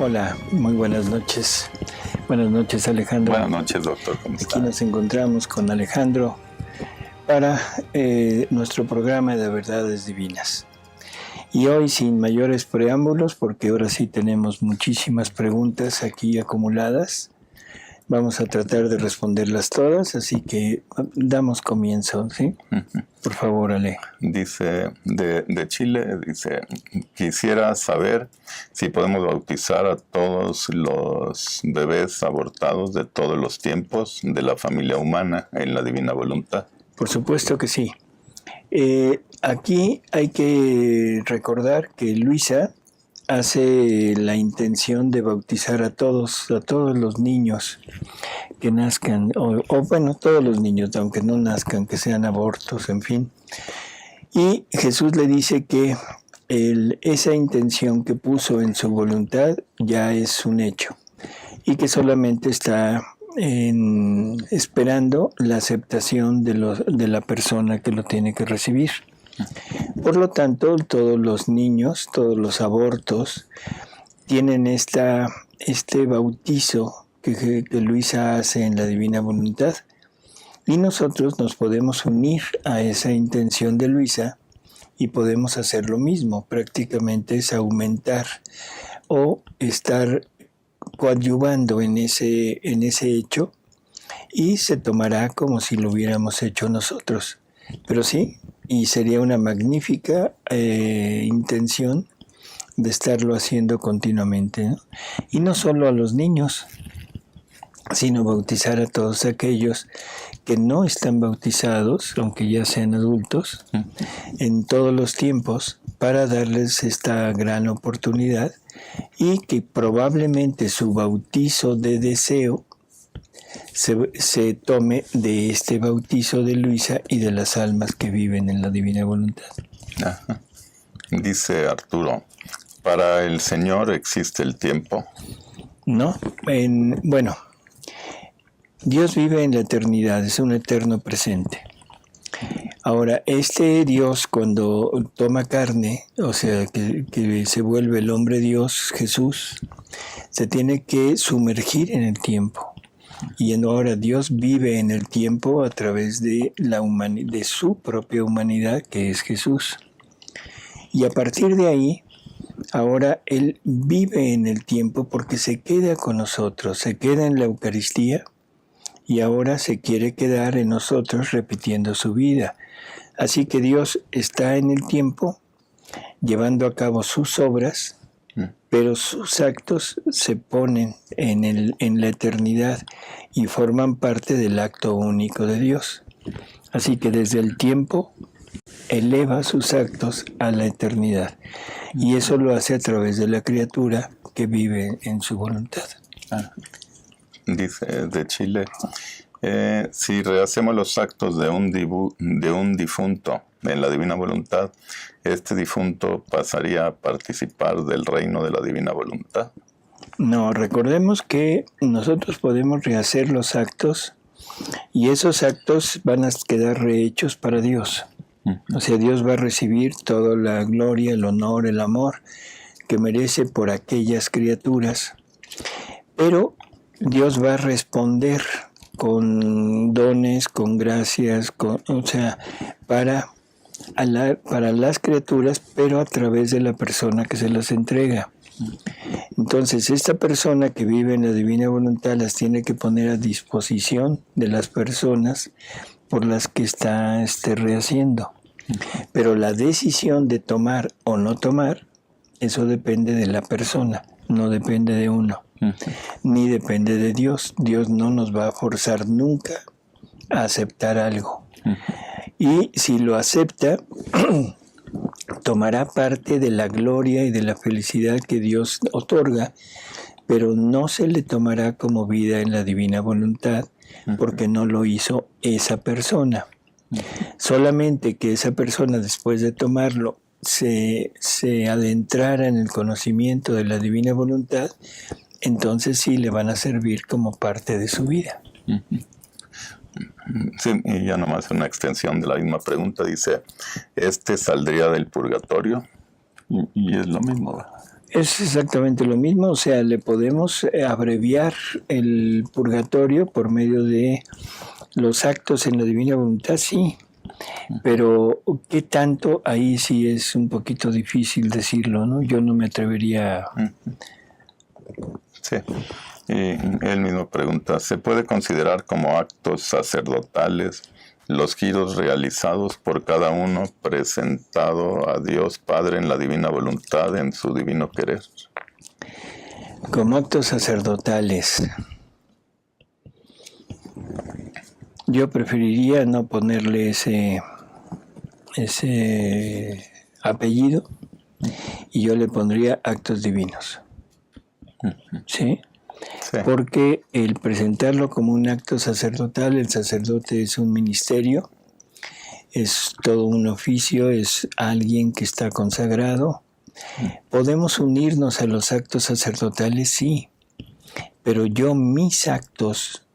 Hola, muy buenas noches. Buenas noches, Alejandro. Buenas noches, doctor. ¿Cómo está? Aquí nos encontramos con Alejandro para nuestro programa de Verdades Divinas. Y hoy, sin mayores preámbulos, porque ahora sí tenemos muchísimas preguntas aquí acumuladas, vamos a tratar de responderlas todas, así que damos comienzo, ¿sí? Por favor, Ale. Dice, de Chile, dice, quisiera saber si podemos bautizar a todos los bebés abortados de todos los tiempos de la familia humana en la divina voluntad. Por supuesto que sí. Aquí hay que recordar que Luisa hace la intención de bautizar a todos los niños que nazcan, o bueno, todos los niños, aunque no nazcan, que sean abortos, en fin. Y Jesús le dice que esa intención que puso en su voluntad ya es un hecho y que solamente está esperando la aceptación de la persona que lo tiene que recibir. Por lo tanto, todos los niños, todos los abortos, tienen este bautizo que Luisa hace en la divina voluntad. Y nosotros nos podemos unir a esa intención de Luisa y podemos hacer lo mismo. Prácticamente es aumentar o estar coadyuvando en ese hecho y se tomará como si lo hubiéramos hecho nosotros. Pero sí, y sería una magnífica intención de estarlo haciendo continuamente, ¿no? Y no solo a los niños, sino bautizar a todos aquellos que no están bautizados, aunque ya sean adultos, en todos los tiempos, para darles esta gran oportunidad y que probablemente su bautizo de deseo se tome de este bautizo de Luisa y de las almas que viven en la divina voluntad. Ajá. Dice Arturo, ¿para el Señor existe el tiempo? No, bueno, Dios vive en la eternidad, es un eterno presente. Ahora, este Dios cuando toma carne, o sea, que se vuelve el hombre Dios, Jesús, se tiene que sumergir en el tiempo. Y ahora Dios vive en el tiempo a través de de su propia humanidad, que es Jesús. Y a partir de ahí, ahora Él vive en el tiempo porque se queda con nosotros, se queda en la Eucaristía y ahora se quiere quedar en nosotros repitiendo su vida. Así que Dios está en el tiempo llevando a cabo sus obras, pero sus actos se ponen en la eternidad y forman parte del acto único de Dios. Así que desde el tiempo eleva sus actos a la eternidad. Y eso lo hace a través de la criatura que vive en su voluntad. Dice de Chile, si rehacemos los actos de un difunto en la divina voluntad, este difunto pasaría a participar del reino de la divina voluntad. No, recordemos que nosotros podemos rehacer los actos y esos actos van a quedar rehechos para Dios. O sea, Dios va a recibir toda la gloria, el honor, el amor que merece por aquellas criaturas, pero Dios va a responder con dones, con gracias, o sea, para las criaturas, pero a través de la persona que se las entrega. Entonces, esta persona que vive en la divina voluntad las tiene que poner a disposición de las personas por las que está rehaciendo. Pero la decisión de tomar o no tomar, eso depende de la persona, no depende de uno, ni depende de Dios. Dios no nos va a forzar nunca a aceptar algo. Y si lo acepta, tomará parte de la gloria y de la felicidad que Dios otorga, pero no se le tomará como vida en la divina voluntad, porque no lo hizo esa persona. Solamente que esa persona, después de tomarlo, se adentrara en el conocimiento de la divina voluntad, entonces sí le van a servir como parte de su vida. Sí, y ya nomás una extensión de la misma pregunta, dice, ¿este saldría del purgatorio? Y es lo mismo, ¿verdad? Es exactamente lo mismo, o sea, le podemos abreviar el purgatorio por medio de los actos en la divina voluntad, sí, pero ¿qué tanto? Ahí sí es un poquito difícil decirlo, ¿no? Yo no me atrevería. Sí. Y él mismo pregunta, ¿se puede considerar como actos sacerdotales los giros realizados por cada uno presentado a Dios Padre en la divina voluntad, en su divino querer? Como actos sacerdotales. Yo preferiría no ponerle ese apellido y yo le pondría actos divinos. ¿Sí? Sí. Porque el presentarlo como un acto sacerdotal, el sacerdote es un ministerio, es todo un oficio, es alguien que está consagrado. ¿Podemos unirnos a los actos sacerdotales? Sí, pero yo mis actos,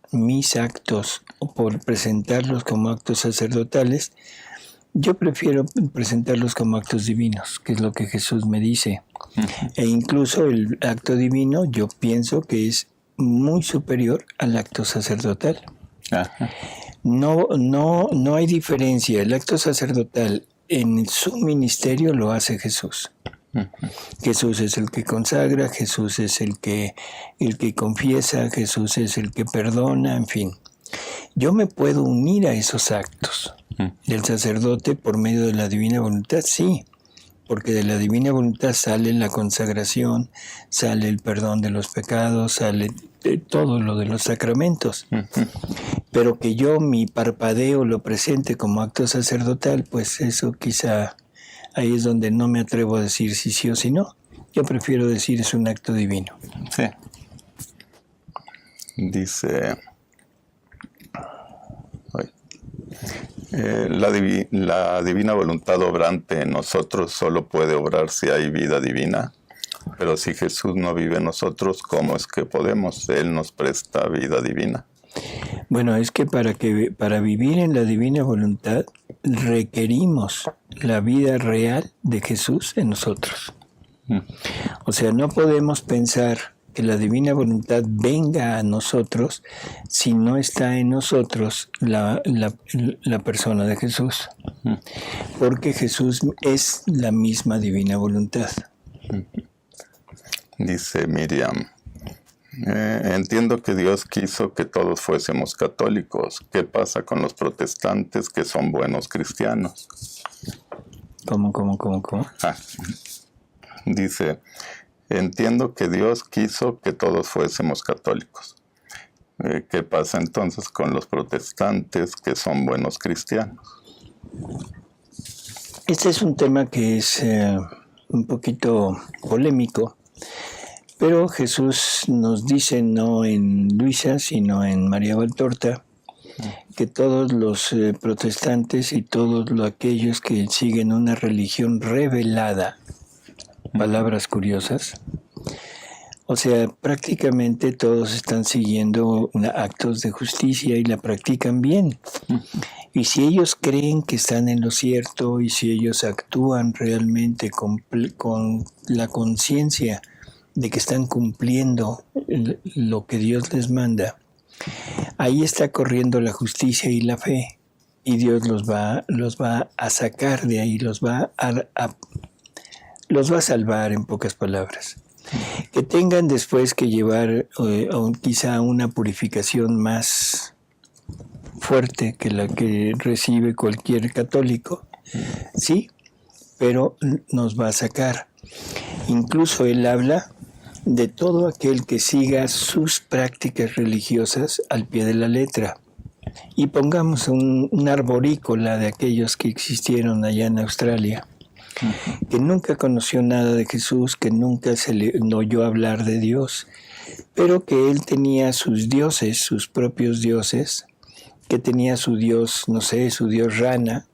por presentarlos como actos sacerdotales, yo prefiero presentarlos como actos divinos, que es lo que Jesús me dice. E incluso el acto divino yo pienso que es muy superior al acto sacerdotal. Ajá. No hay diferencia. El acto sacerdotal en su ministerio lo hace Jesús. Jesús es el que consagra, Jesús es el que confiesa, Jesús es el que perdona, en fin. Yo me puedo unir a esos actos del sacerdote por medio de la divina voluntad, sí, porque de la divina voluntad sale la consagración, sale el perdón de los pecados, sale todo lo de los sacramentos. Pero que yo mi parpadeo lo presente como acto sacerdotal, pues eso quizá ahí es donde no me atrevo a decir si sí o si no. Yo prefiero decir es un acto divino. Sí. Dice... la divina voluntad obrante en nosotros solo puede obrar si hay vida divina, pero si Jesús no vive en nosotros, ¿cómo es que podemos? Él nos presta vida divina. Bueno, es que para vivir en la divina voluntad requerimos la vida real de Jesús en nosotros. O sea, no podemos pensar que la divina voluntad venga a nosotros si no está en nosotros la persona de Jesús. Porque Jesús es la misma divina voluntad. Dice Miriam, entiendo que Dios quiso que todos fuésemos católicos. ¿Qué pasa con los protestantes que son buenos cristianos? ¿Cómo? Dice, entiendo que Dios quiso que todos fuésemos católicos. ¿Qué pasa entonces con los protestantes que son buenos cristianos? Este es un tema que es un poquito polémico, pero Jesús nos dice, no en Luisa, sino en María Valtorta, que todos los protestantes y todos aquellos que siguen una religión revelada, palabras curiosas, o sea, prácticamente todos están siguiendo actos de justicia y la practican bien. Y si ellos creen que están en lo cierto y si ellos actúan realmente con la conciencia de que están cumpliendo lo que Dios les manda, ahí está corriendo la justicia y la fe. Y Dios los va a sacar de ahí, los va a salvar, en pocas palabras. Que tengan después que llevar quizá una purificación más fuerte que la que recibe cualquier católico, sí, pero nos va a sacar. Incluso él habla de todo aquel que siga sus prácticas religiosas al pie de la letra. Y pongamos un arborícola de aquellos que existieron allá en Australia, que nunca conoció nada de Jesús, que nunca se le oyó hablar de Dios, pero que él tenía sus dioses, sus propios dioses, que tenía su dios, no sé, su dios rana,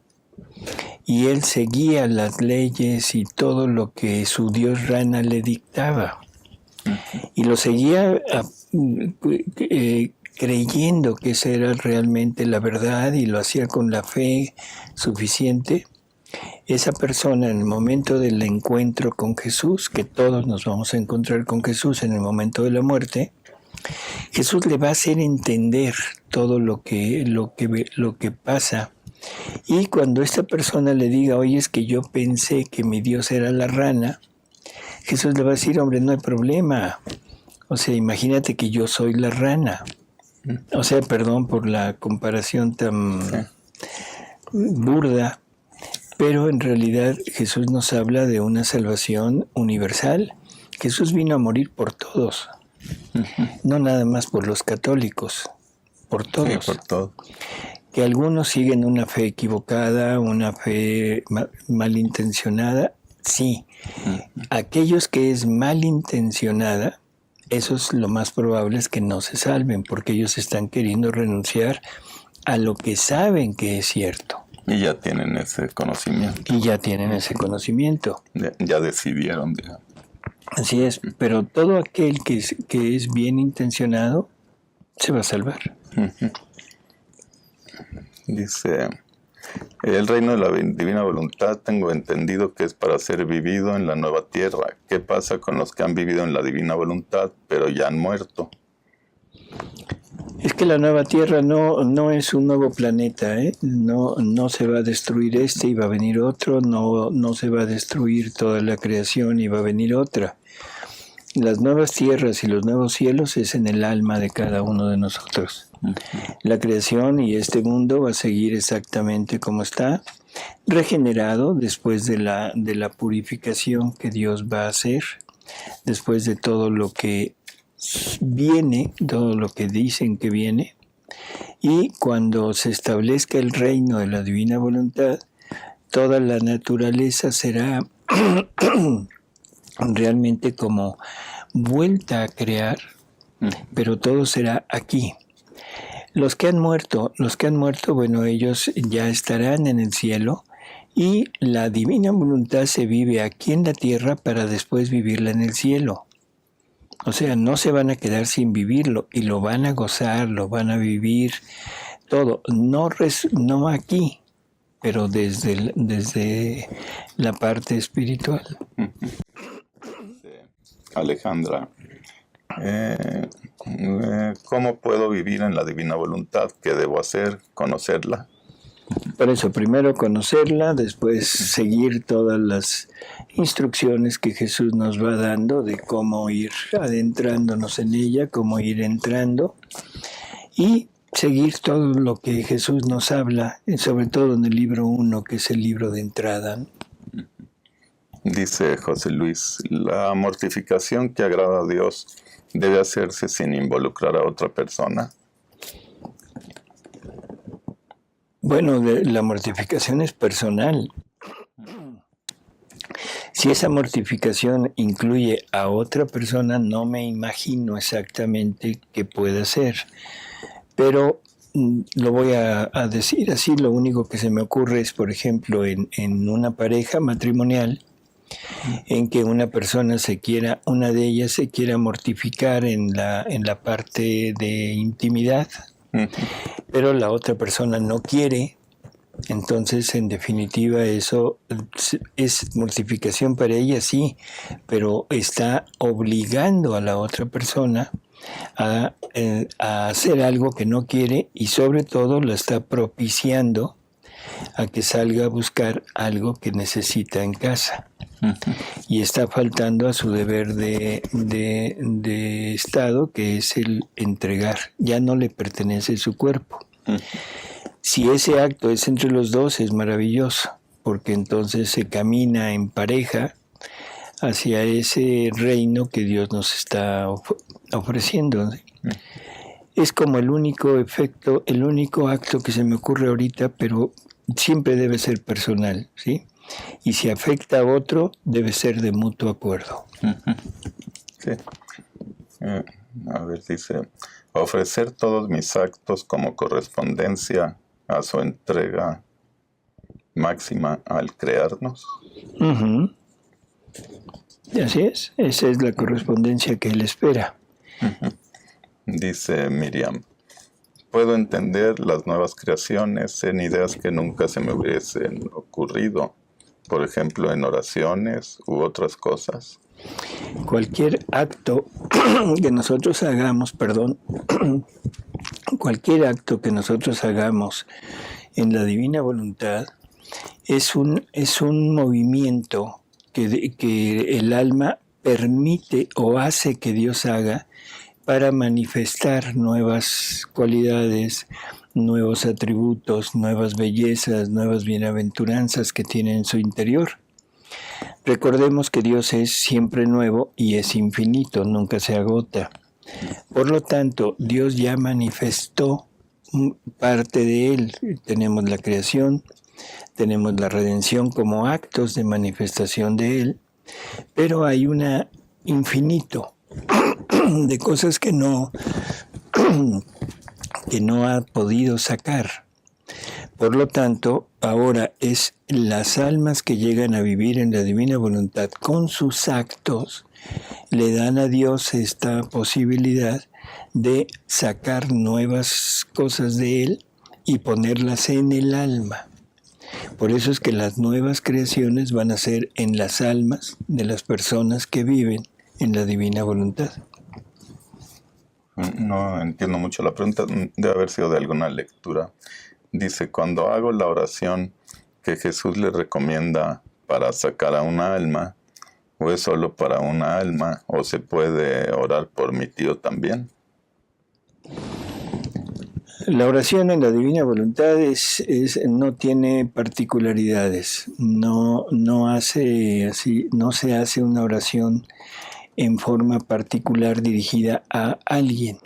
y él seguía las leyes y todo lo que su dios rana le dictaba. Y lo seguía creyendo que esa era realmente la verdad y lo hacía con la fe suficiente. esa persona en el momento del encuentro con Jesús, que todos nos vamos a encontrar con Jesús en el momento de la muerte, Jesús le va a hacer entender todo lo que pasa. Y cuando esta persona le diga, oye, es que yo pensé que mi Dios era la rana, Jesús le va a decir, hombre, no hay problema. O sea, imagínate que yo soy la rana. O sea, perdón por la comparación tan burda, pero en realidad Jesús nos habla de una salvación universal. Jesús vino a morir por todos, no nada más por los católicos, por todos. Sí, por todo. Que algunos siguen una fe equivocada, una fe malintencionada, sí. Aquellos que es malintencionada, eso es lo más probable es que no se salven, porque ellos están queriendo renunciar a lo que saben que es cierto. Y ya tienen ese conocimiento. Ya decidieron, digamos. Así es, pero todo aquel que es bien intencionado se va a salvar. Dice, el reino de la divina voluntad tengo entendido que es para ser vivido en la nueva tierra. ¿Qué pasa con los que han vivido en la divina voluntad pero ya han muerto? Es que la nueva tierra no es un nuevo planeta, ¿eh? No se va a destruir y va a venir otro, no se va a destruir toda la creación y va a venir otra. Las nuevas tierras y los nuevos cielos es en el alma de cada uno de nosotros. La creación y este mundo va a seguir exactamente como está, regenerado después de la purificación que Dios va a hacer, después de todo lo que viene, todo lo que dicen que viene, y cuando se establezca el reino de la divina voluntad, toda la naturaleza será realmente como vuelta a crear, pero todo será aquí. Los que han muerto, bueno, ellos ya estarán en el cielo y la divina voluntad se vive aquí en la tierra para después vivirla en el cielo. O sea, no se van a quedar sin vivirlo y lo van a gozar, lo van a vivir todo. No aquí, pero desde la parte espiritual. Alejandra, ¿cómo puedo vivir en la divina voluntad? ¿Qué debo hacer? ¿Conocerla? Por eso, primero conocerla, después seguir todas las instrucciones que Jesús nos va dando de cómo ir adentrándonos en ella, cómo ir entrando y seguir todo lo que Jesús nos habla, sobre todo en el libro 1, que es el libro de entrada. Dice José Luis, la mortificación que agrada a Dios debe hacerse sin involucrar a otra persona. Bueno, la mortificación es personal. Si esa mortificación incluye a otra persona, no me imagino exactamente qué puede ser. Pero lo voy a decir así, lo único que se me ocurre es, por ejemplo, en una pareja matrimonial, en que una de ellas se quiera mortificar en la parte de intimidad, pero la otra persona no quiere. Entonces, en definitiva, eso es mortificación para ella, sí, pero está obligando a la otra persona a hacer algo que no quiere y sobre todo la está propiciando a que salga a buscar algo que necesita en casa. Y está faltando a su deber de estado, que es el entregar. Ya no le pertenece su cuerpo. Si ese acto es entre los dos, es maravilloso, porque entonces se camina en pareja hacia ese reino que Dios nos está ofreciendo. Es como el único acto que se me ocurre ahorita, pero siempre debe ser personal, ¿sí? Y si afecta a otro, debe ser de mutuo acuerdo. Sí. A ver, dice, ofrecer todos mis actos como correspondencia a su entrega máxima al crearnos. Y así es, esa es la correspondencia que él espera. Dice Miriam, puedo entender las nuevas creaciones en ideas que nunca se me hubiesen ocurrido por ejemplo, en oraciones u otras cosas? Cualquier acto que nosotros hagamos, cualquier acto que nosotros hagamos en la divina voluntad es un movimiento que el alma permite o hace que Dios haga para manifestar nuevas cualidades, nuevos atributos, nuevas bellezas, nuevas bienaventuranzas que tiene en su interior. Recordemos que Dios es siempre nuevo y es infinito, nunca se agota. Por lo tanto, Dios ya manifestó parte de Él. Tenemos la creación, tenemos la redención como actos de manifestación de Él, pero hay un infinito de cosas que no ha podido sacar. Por lo tanto, ahora es las almas que llegan a vivir en la divina voluntad con sus actos, le dan a Dios esta posibilidad de sacar nuevas cosas de Él y ponerlas en el alma. Por eso es que las nuevas creaciones van a ser en las almas de las personas que viven en la divina voluntad. No entiendo mucho la pregunta, debe haber sido de alguna lectura. Dice, cuando hago la oración que Jesús le recomienda para sacar a una alma, ¿o es solo para una alma? ¿O se puede orar por mi tío también? La oración en la divina voluntad no tiene particularidades, no se hace una oración en forma particular dirigida a alguien,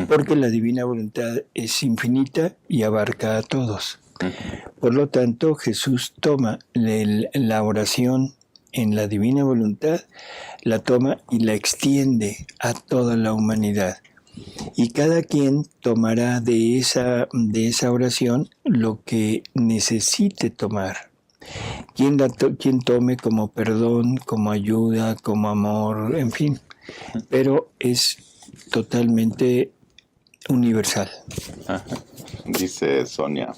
porque la divina voluntad es infinita y abarca a todos. Por lo tanto, Jesús toma la oración en la divina voluntad, la toma y la extiende a toda la humanidad. Y cada quien tomará de esa oración lo que necesite tomar. Quien tome como perdón, como ayuda, como amor, en fin. Pero es totalmente universal. Dice Sonia,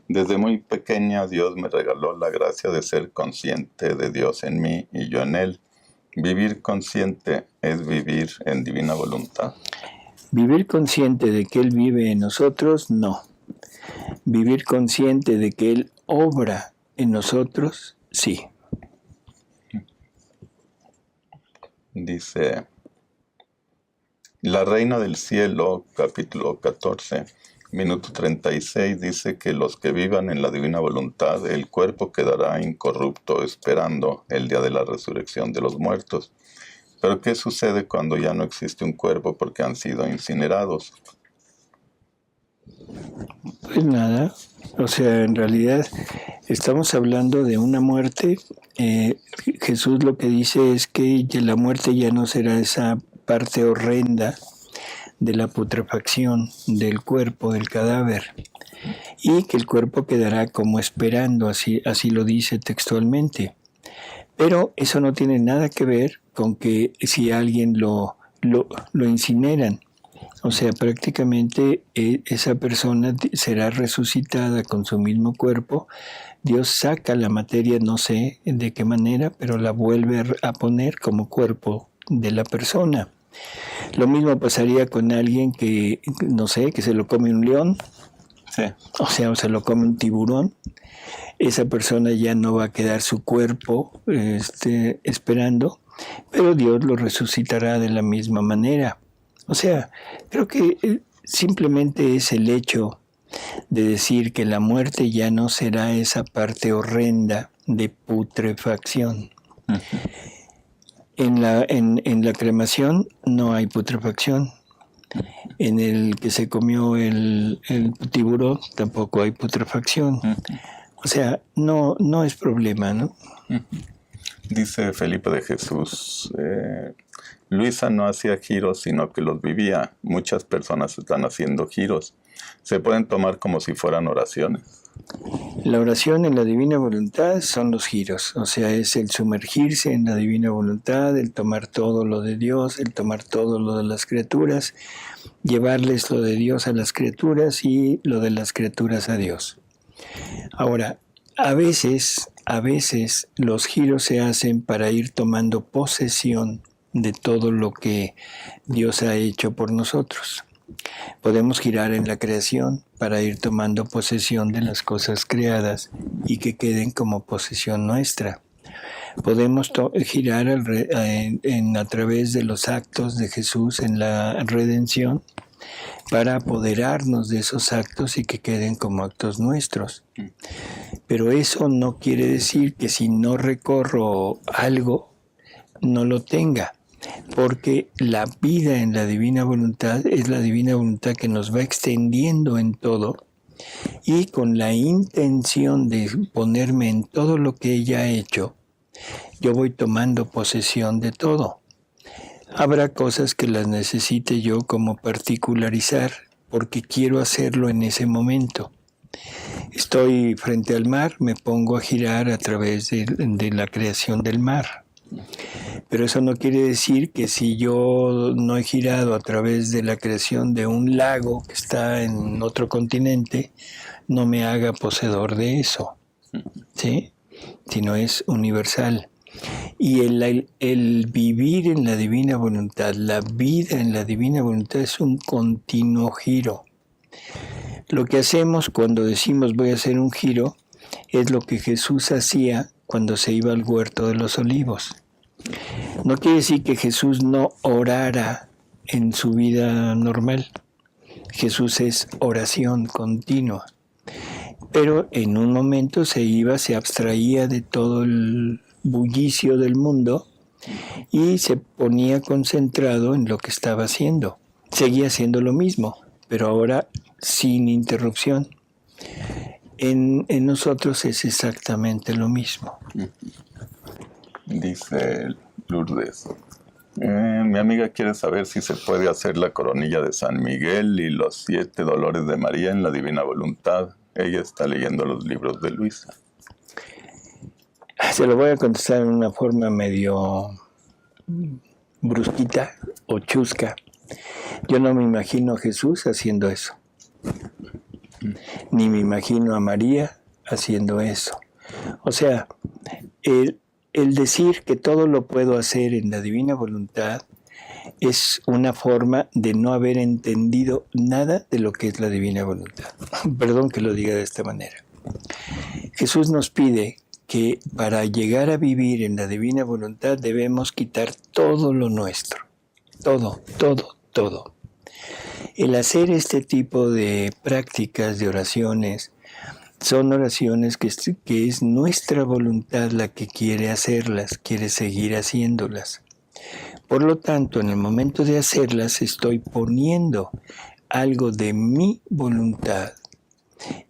desde muy pequeña Dios me regaló la gracia de ser consciente de Dios en mí y yo en Él. ¿Vivir consciente es vivir en divina voluntad? Vivir consciente de que Él vive en nosotros, no. Vivir consciente de que Él obra en nosotros, sí. Dice, La Reina del Cielo, capítulo 14, minuto 36, dice que los que vivan en la divina voluntad, el cuerpo quedará incorrupto esperando el día de la resurrección de los muertos. Pero ¿qué sucede cuando ya no existe un cuerpo porque han sido incinerados? Pues nada, o sea, en realidad estamos hablando de una muerte. Jesús lo que dice es que la muerte ya no será esa parte horrenda de la putrefacción del cuerpo, del cadáver, y que el cuerpo quedará como esperando, así lo dice textualmente. Pero eso no tiene nada que ver con que si alguien lo incineran. O sea, prácticamente esa persona será resucitada con su mismo cuerpo. Dios saca la materia, no sé de qué manera, pero la vuelve a poner como cuerpo de la persona. Lo mismo pasaría con alguien que, no sé, que se lo come un león. Sí. O sea, o se lo come un tiburón. Esa persona ya no va a quedar su cuerpo esperando, pero Dios lo resucitará de la misma manera. O sea, creo que simplemente es el hecho de decir que la muerte ya no será esa parte horrenda de putrefacción. Uh-huh. En la cremación no hay putrefacción. En el que se comió el tiburón tampoco hay putrefacción. Uh-huh. O sea, no es problema, ¿no? Uh-huh. Dice Felipe de Jesús, Luisa no hacía giros, sino que los vivía. Muchas personas están haciendo giros. ¿Se pueden tomar como si fueran oraciones? La oración en la divina voluntad son los giros, o sea, es el sumergirse en la divina voluntad, el tomar todo lo de Dios, el tomar todo lo de las criaturas, llevarles lo de Dios a las criaturas y lo de las criaturas a Dios. Ahora, a veces a veces los giros se hacen para ir tomando posesión de todo lo que Dios ha hecho por nosotros. Podemos girar en la creación para ir tomando posesión de las cosas creadas y que queden como posesión nuestra. Podemos girar a través de los actos de Jesús en la redención para apoderarnos de esos actos y que queden como actos nuestros. Pero eso no quiere decir que si no recorro algo, no lo tenga. Porque la vida en la divina voluntad es la divina voluntad que nos va extendiendo en todo y con la intención de ponerme en todo lo que ella ha hecho, yo voy tomando posesión de todo. Habrá cosas que las necesite yo como particularizar porque quiero hacerlo en ese momento. Estoy frente al mar, me pongo a girar a través de la creación del mar. Pero eso no quiere decir que si yo no he girado a través de la creación de un lago que está en otro continente, no me haga poseedor de eso, ¿sí? Sino es universal. Y el vivir en la divina voluntad, la vida en la divina voluntad es un continuo giro. Lo que hacemos cuando decimos voy a hacer un giro es lo que Jesús hacía cuando se iba al huerto de los olivos. No quiere decir que Jesús no orara en su vida normal. Jesús es oración continua. Pero en un momento se iba, se abstraía de todo el bullicio del mundo y se ponía concentrado en lo que estaba haciendo. Seguía haciendo lo mismo, pero ahora sin interrupción. En nosotros es exactamente lo mismo. Dice Lourdes, mi amiga quiere saber si se puede hacer la coronilla de San Miguel y los 7 dolores de María en la Divina Voluntad. Ella está leyendo los libros de Luisa. Se lo voy a contestar en una forma medio brusquita o chusca. Yo no me imagino a Jesús haciendo eso. Ni me imagino a María haciendo eso. O sea, el decir que todo lo puedo hacer en la divina voluntad es una forma de no haber entendido nada de lo que es la divina voluntad. Perdón que lo diga de esta manera. Jesús nos pide que para llegar a vivir en la divina voluntad debemos quitar todo lo nuestro. Todo, todo, todo. El hacer este tipo de prácticas, de oraciones, son oraciones que es nuestra voluntad la que quiere hacerlas, quiere seguir haciéndolas. Por lo tanto, en el momento de hacerlas estoy poniendo algo de mi voluntad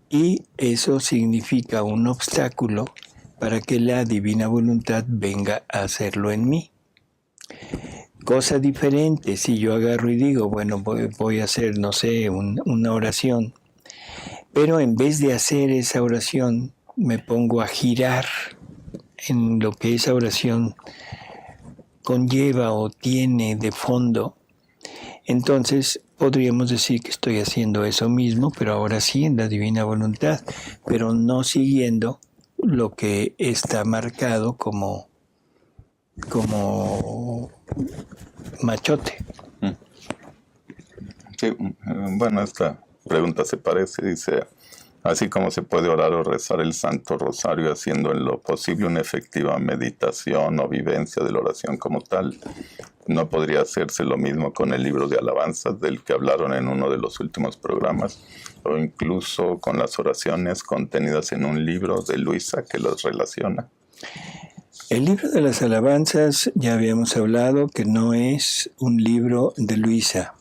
y eso significa un obstáculo para que la divina voluntad venga a hacerlo en mí. Cosa diferente si yo agarro y digo, bueno, voy a hacer, no sé, una oración, pero en vez de hacer esa oración me pongo a girar en lo que esa oración conlleva o tiene de fondo, entonces podríamos decir que estoy haciendo eso mismo, pero ahora sí en la divina voluntad, pero no siguiendo lo que está marcado como machote. Sí, bueno, esta pregunta se parece, dice, así como se puede orar o rezar el Santo Rosario haciendo en lo posible una efectiva meditación o vivencia de la oración como tal, ¿no podría hacerse lo mismo con el libro de alabanzas del que hablaron en uno de los últimos programas, o incluso con las oraciones contenidas en un libro de Luisa que los relaciona? El libro de las alabanzas, ya habíamos hablado que no es un libro de Luisa.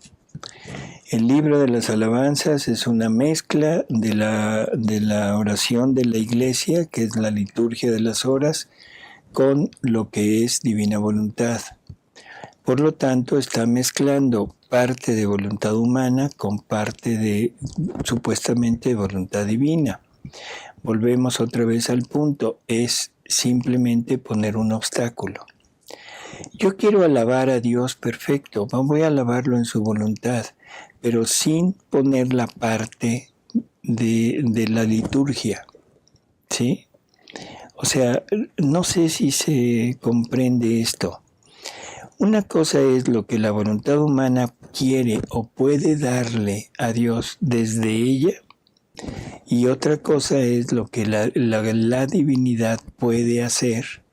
El libro de las alabanzas es una mezcla de la oración de la iglesia, que es la liturgia de las horas, con lo que es divina voluntad. Por lo tanto, está mezclando parte de voluntad humana con parte de supuestamente voluntad divina. Volvemos otra vez al punto, es simplemente poner un obstáculo. Yo quiero alabar a Dios perfecto, voy a alabarlo en su voluntad, pero sin poner la parte de la liturgia, ¿sí? O sea, no sé si se comprende esto. Una cosa es lo que la voluntad humana quiere o puede darle a Dios desde ella, y otra cosa es lo que la divinidad puede hacer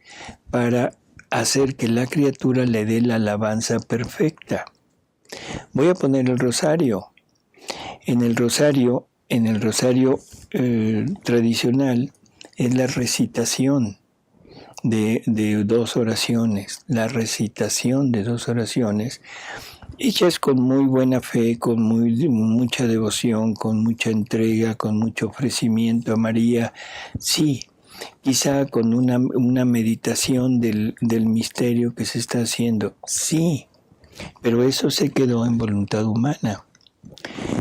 para hacer que la criatura le dé la alabanza perfecta. Voy a poner el rosario. En el rosario tradicional es la recitación de 2 oraciones, la recitación de 2 oraciones, hechas con muy buena fe, con mucha devoción, con mucha entrega, con mucho ofrecimiento a María, sí, quizá con una meditación del misterio que se está haciendo, sí, pero eso se quedó en voluntad humana.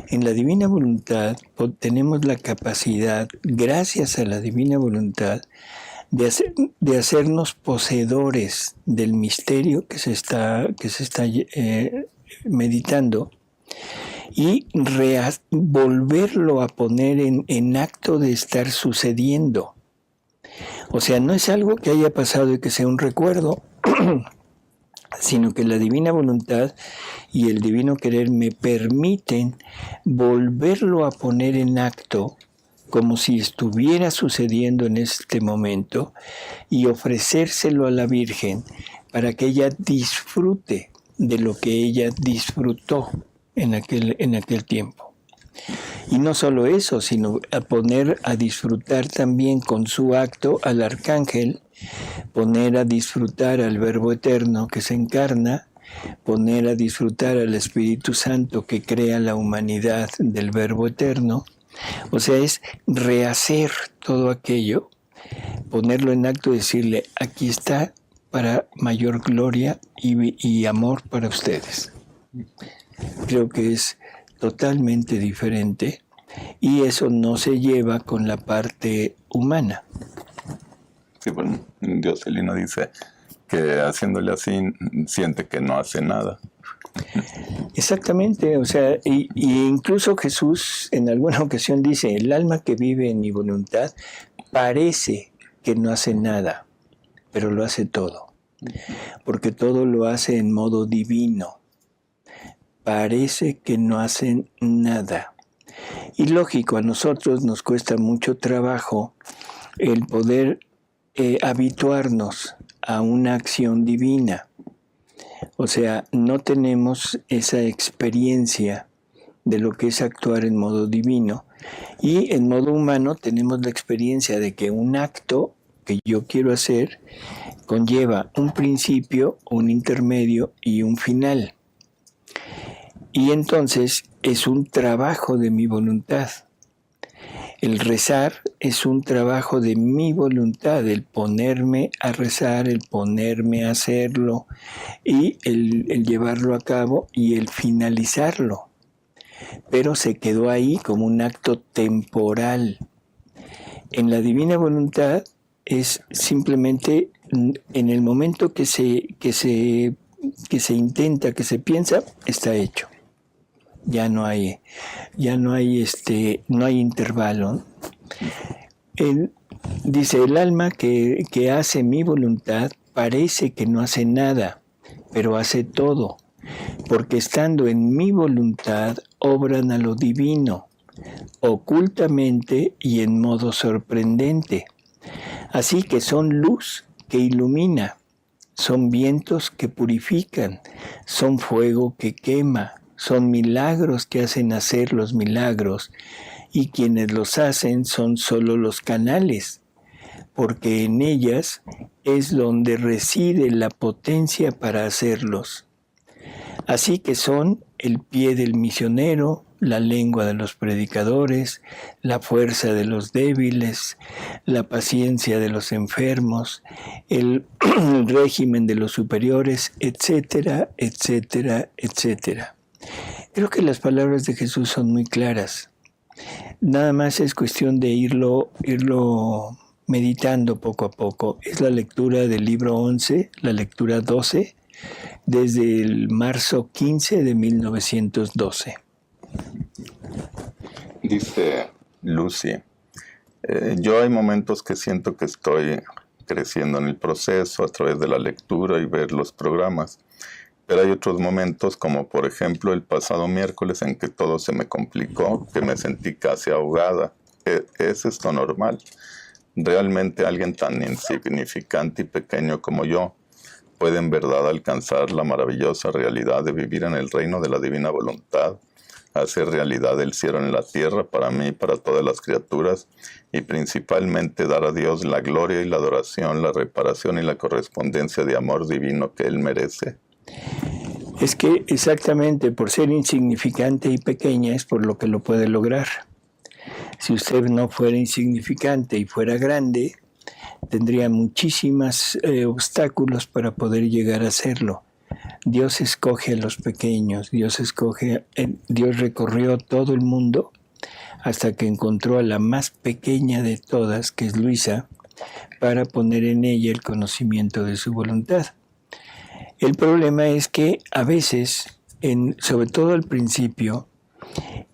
En la divina voluntad tenemos la capacidad, gracias a la divina voluntad, de hacernos poseedores del misterio que se está meditando y volverlo a poner en acto de estar sucediendo. O sea, no es algo que haya pasado y que sea un recuerdo, sino que la divina voluntad y el divino querer me permiten volverlo a poner en acto como si estuviera sucediendo en este momento y ofrecérselo a la Virgen para que ella disfrute de lo que ella disfrutó en aquel tiempo. Y no solo eso, sino a poner a disfrutar también con su acto al arcángel, poner a disfrutar al Verbo Eterno que se encarna, poner a disfrutar al Espíritu Santo que crea la humanidad del Verbo Eterno. O sea, es rehacer todo aquello, ponerlo en acto y decirle, aquí está para mayor gloria y amor para ustedes. Creo que es totalmente diferente y eso no se lleva con la parte humana. Sí, bueno, Dioselino dice que haciéndole así siente que no hace nada. Exactamente, o sea, y incluso Jesús en alguna ocasión dice, el alma que vive en mi voluntad parece que no hace nada, pero lo hace todo, porque todo lo hace en modo divino. Parece que no hacen nada. Y lógico, a nosotros nos cuesta mucho trabajo el poder habituarnos a una acción divina. O sea, no tenemos esa experiencia de lo que es actuar en modo divino. Y en modo humano tenemos la experiencia de que un acto que yo quiero hacer conlleva un principio, un intermedio y un final. Y entonces es un trabajo de mi voluntad. El rezar es un trabajo de mi voluntad, el ponerme a rezar, el ponerme a hacerlo y el llevarlo a cabo y el finalizarlo. Pero se quedó ahí como un acto temporal. En la divina voluntad es simplemente en el momento que se intenta, que se piensa, está hecho. Ya no hay intervalo. Dice, el alma que hace mi voluntad parece que no hace nada, pero hace todo, porque estando en mi voluntad obran a lo divino, ocultamente y en modo sorprendente. Así que son luz que ilumina, son vientos que purifican, son fuego que quema, son milagros que hacen hacer los milagros, y quienes los hacen son solo los canales, porque en ellas es donde reside la potencia para hacerlos. Así que son el pie del misionero, la lengua de los predicadores, la fuerza de los débiles, la paciencia de los enfermos, el régimen de los superiores, etcétera, etcétera, etcétera. Creo que las palabras de Jesús son muy claras. Nada más es cuestión de irlo meditando poco a poco. Es la lectura del libro 11, la lectura 12, desde el marzo 15 de 1912. Dice Lucy, Yo hay momentos que siento que estoy creciendo en el proceso a través de la lectura y ver los programas. Pero hay otros momentos, como por ejemplo el pasado miércoles, en que todo se me complicó, que me sentí casi ahogada. ¿Es esto normal? ¿Realmente alguien tan insignificante y pequeño como yo puede en verdad alcanzar la maravillosa realidad de vivir en el reino de la divina voluntad, hacer realidad el cielo en la tierra para mí y para todas las criaturas, y principalmente dar a Dios la gloria y la adoración, la reparación y la correspondencia de amor divino que Él merece? Es que exactamente por ser insignificante y pequeña es por lo que lo puede lograr. Si usted no fuera insignificante y fuera grande, tendría muchísimos obstáculos para poder llegar a hacerlo. Dios escoge a los pequeños, Dios recorrió todo el mundo hasta que encontró a la más pequeña de todas, que es Luisa, para poner en ella el conocimiento de su voluntad. El problema es que a veces, sobre todo al principio,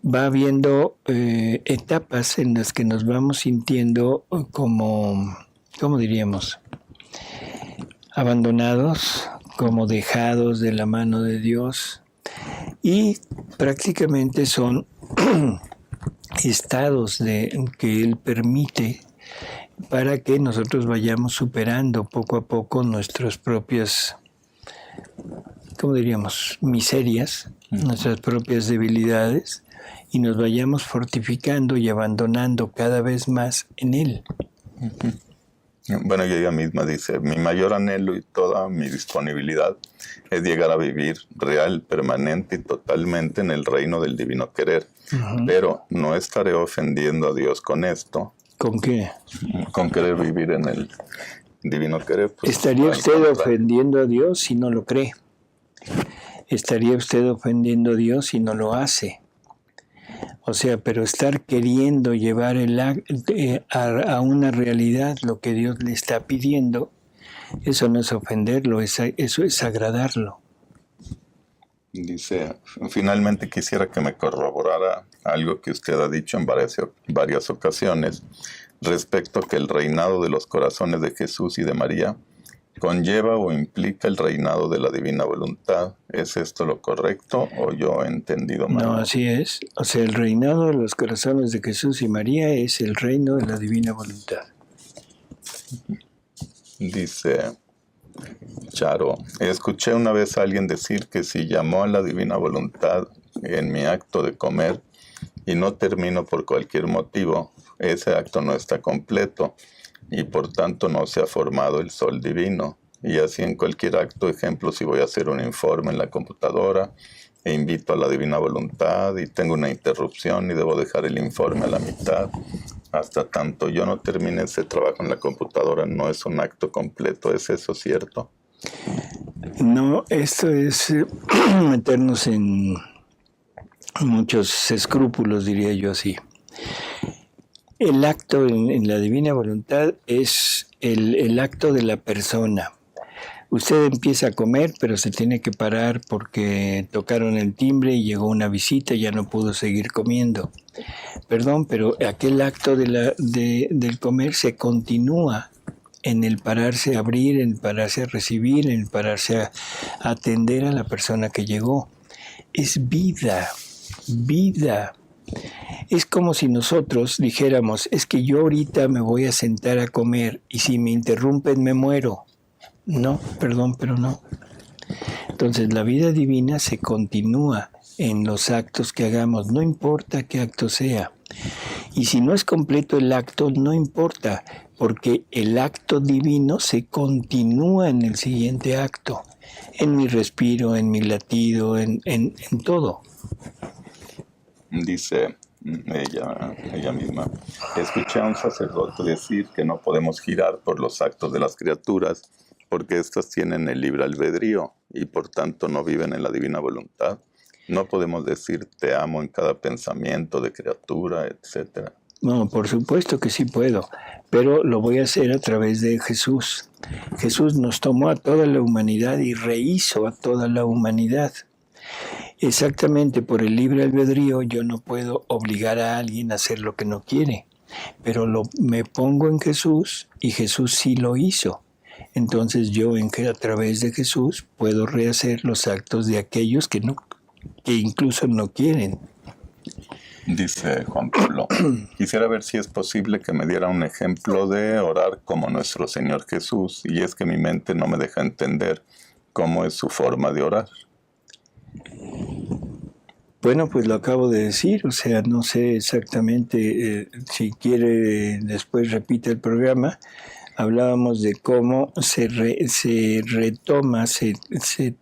va habiendo etapas en las que nos vamos sintiendo como, ¿cómo diríamos? Abandonados, como dejados de la mano de Dios, y prácticamente son estados que Él permite para que nosotros vayamos superando poco a poco nuestras propias, ¿cómo diríamos?, miserias, nuestras propias debilidades, y nos vayamos fortificando y abandonando cada vez más en Él. Bueno, y ella misma dice, mi mayor anhelo y toda mi disponibilidad es llegar a vivir real, permanente y totalmente en el reino del divino querer. Pero no estaré ofendiendo a Dios con esto. ¿Con qué? Con querer vivir en el divino querer. Pues, ¿estaría usted ofendiendo a Dios si no lo cree? ¿Estaría usted ofendiendo a Dios si no lo hace? O sea, pero estar queriendo llevar a una realidad lo que Dios le está pidiendo, eso no es ofenderlo, eso es agradarlo. Dice, finalmente quisiera que me corroborara algo que usted ha dicho en varias ocasiones respecto a que el reinado de los corazones de Jesús y de María conlleva o implica el reinado de la divina voluntad. ¿Es esto lo correcto o yo he entendido mal? No, así es. O sea, el reinado de los corazones de Jesús y María es el reino de la divina voluntad. Dice Charo, escuché una vez a alguien decir que si llamó a la divina voluntad en mi acto de comer y no termino por cualquier motivo, ese acto no está completo y por tanto no se ha formado el sol divino. Y así en cualquier acto, ejemplo, si voy a hacer un informe en la computadora e invito a la divina voluntad y tengo una interrupción y debo dejar el informe a la mitad, hasta tanto yo no termine ese trabajo en la computadora, no es un acto completo. ¿Es eso cierto? No, esto es meternos en muchos escrúpulos, diría yo así. El acto en la divina voluntad es el acto de la persona. Usted empieza a comer, pero se tiene que parar porque tocaron el timbre y llegó una visita y ya no pudo seguir comiendo. Perdón, pero aquel acto del comer se continúa en el pararse a abrir, en el pararse a recibir, en el pararse a atender a la persona que llegó. Es vida, vida. Es como si nosotros dijéramos, es que yo ahorita me voy a sentar a comer y si me interrumpen me muero. No, perdón, pero no. Entonces la vida divina se continúa en los actos que hagamos, no importa qué acto sea. Y si no es completo el acto, no importa, porque el acto divino se continúa en el siguiente acto, en mi respiro, en mi latido, en todo. Dice ella misma, escuché a un sacerdote decir que no podemos girar por los actos de las criaturas porque éstas tienen el libre albedrío y por tanto no viven en la divina voluntad. No podemos decir te amo en cada pensamiento de criatura, etc. No, por supuesto que sí puedo, pero lo voy a hacer a través de Jesús. Jesús nos tomó a toda la humanidad y rehizo a toda la humanidad. Exactamente por el libre albedrío yo no puedo obligar a alguien a hacer lo que no quiere. pero me pongo en Jesús y Jesús sí lo hizo. Entonces yo a través de Jesús puedo rehacer los actos de aquellos que incluso no quieren. Dice Juan Pablo, quisiera ver si es posible que me diera un ejemplo de orar como nuestro Señor Jesús, y es que mi mente no me deja entender cómo es su forma de orar. Bueno, pues lo acabo de decir, o sea, no sé exactamente, si quiere después repite el programa. Hablábamos de cómo se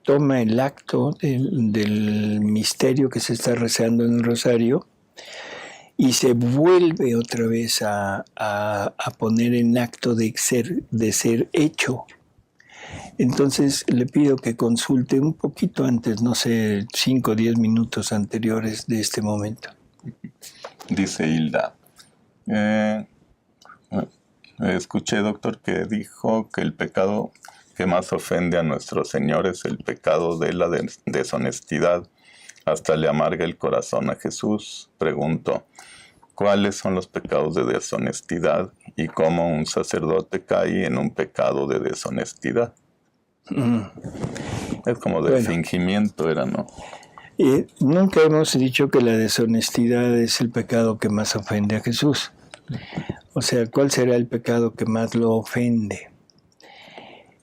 toma el acto del misterio que se está rezando en el rosario y se vuelve otra vez a poner en acto de ser hecho. Entonces le pido que consulte un poquito antes, no sé, 5 o 10 minutos anteriores de este momento. Dice Hilda, escuché, doctor, que dijo que el pecado que más ofende a nuestro Señor es el pecado de la deshonestidad. Hasta le amarga el corazón a Jesús. Pregunto, ¿cuáles son los pecados de deshonestidad y cómo un sacerdote cae en un pecado de deshonestidad? Es como de fingimiento, era, ¿no? Nunca hemos dicho que la deshonestidad es el pecado que más ofende a Jesús. O sea, ¿cuál será el pecado que más lo ofende?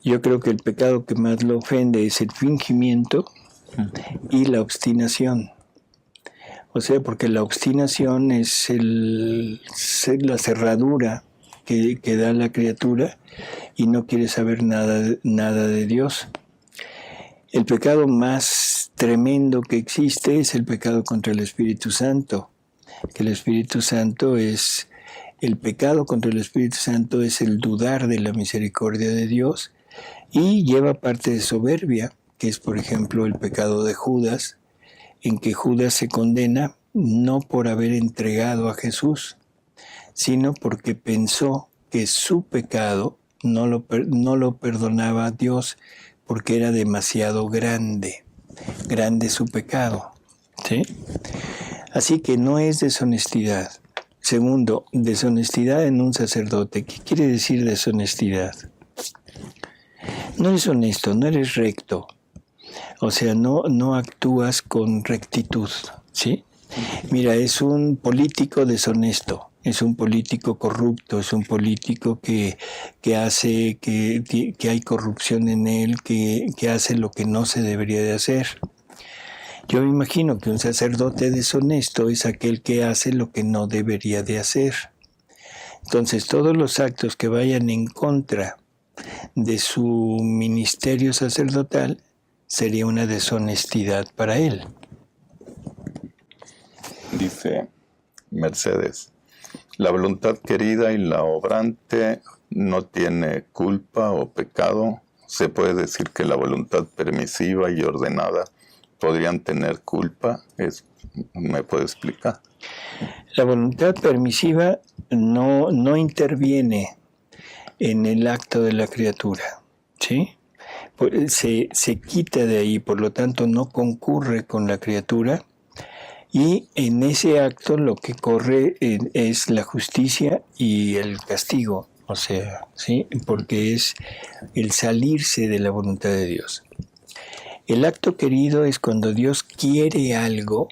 Yo creo que el pecado que más lo ofende es el fingimiento y la obstinación. O sea, porque la obstinación es la cerradura que da la criatura y no quiere saber nada de Dios. El pecado más tremendo que existe es el pecado contra el Espíritu Santo. Que el Espíritu Santo el pecado contra el Espíritu Santo es el dudar de la misericordia de Dios y lleva parte de soberbia, que es, por ejemplo, el pecado de Judas, en que Judas se condena no por haber entregado a Jesús, sino porque pensó que su pecado no lo perdonaba a Dios porque era demasiado grande su pecado, ¿sí? Así que no es deshonestidad. Segundo, deshonestidad en un sacerdote. ¿Qué quiere decir deshonestidad? No eres honesto, no eres recto. O sea, no actúas con rectitud, ¿sí? Mira, es un político deshonesto, es un político corrupto, es un político que hace que hay corrupción en él, que hace lo que no se debería de hacer. Yo me imagino que un sacerdote deshonesto es aquel que hace lo que no debería de hacer. Entonces, todos los actos que vayan en contra de su ministerio sacerdotal sería una deshonestidad para él. Dice Mercedes, la voluntad querida y la obrante no tiene culpa o pecado. Se puede decir que la voluntad permisiva y ordenada podrían tener culpa. ¿Me puede explicar? La voluntad permisiva no interviene en el acto de la criatura, ¿sí? Se quita de ahí, por lo tanto no concurre con la criatura, y en ese acto lo que corre es la justicia y el castigo, o sea, ¿sí? Porque es el salirse de la voluntad de Dios. El acto querido es cuando Dios quiere algo,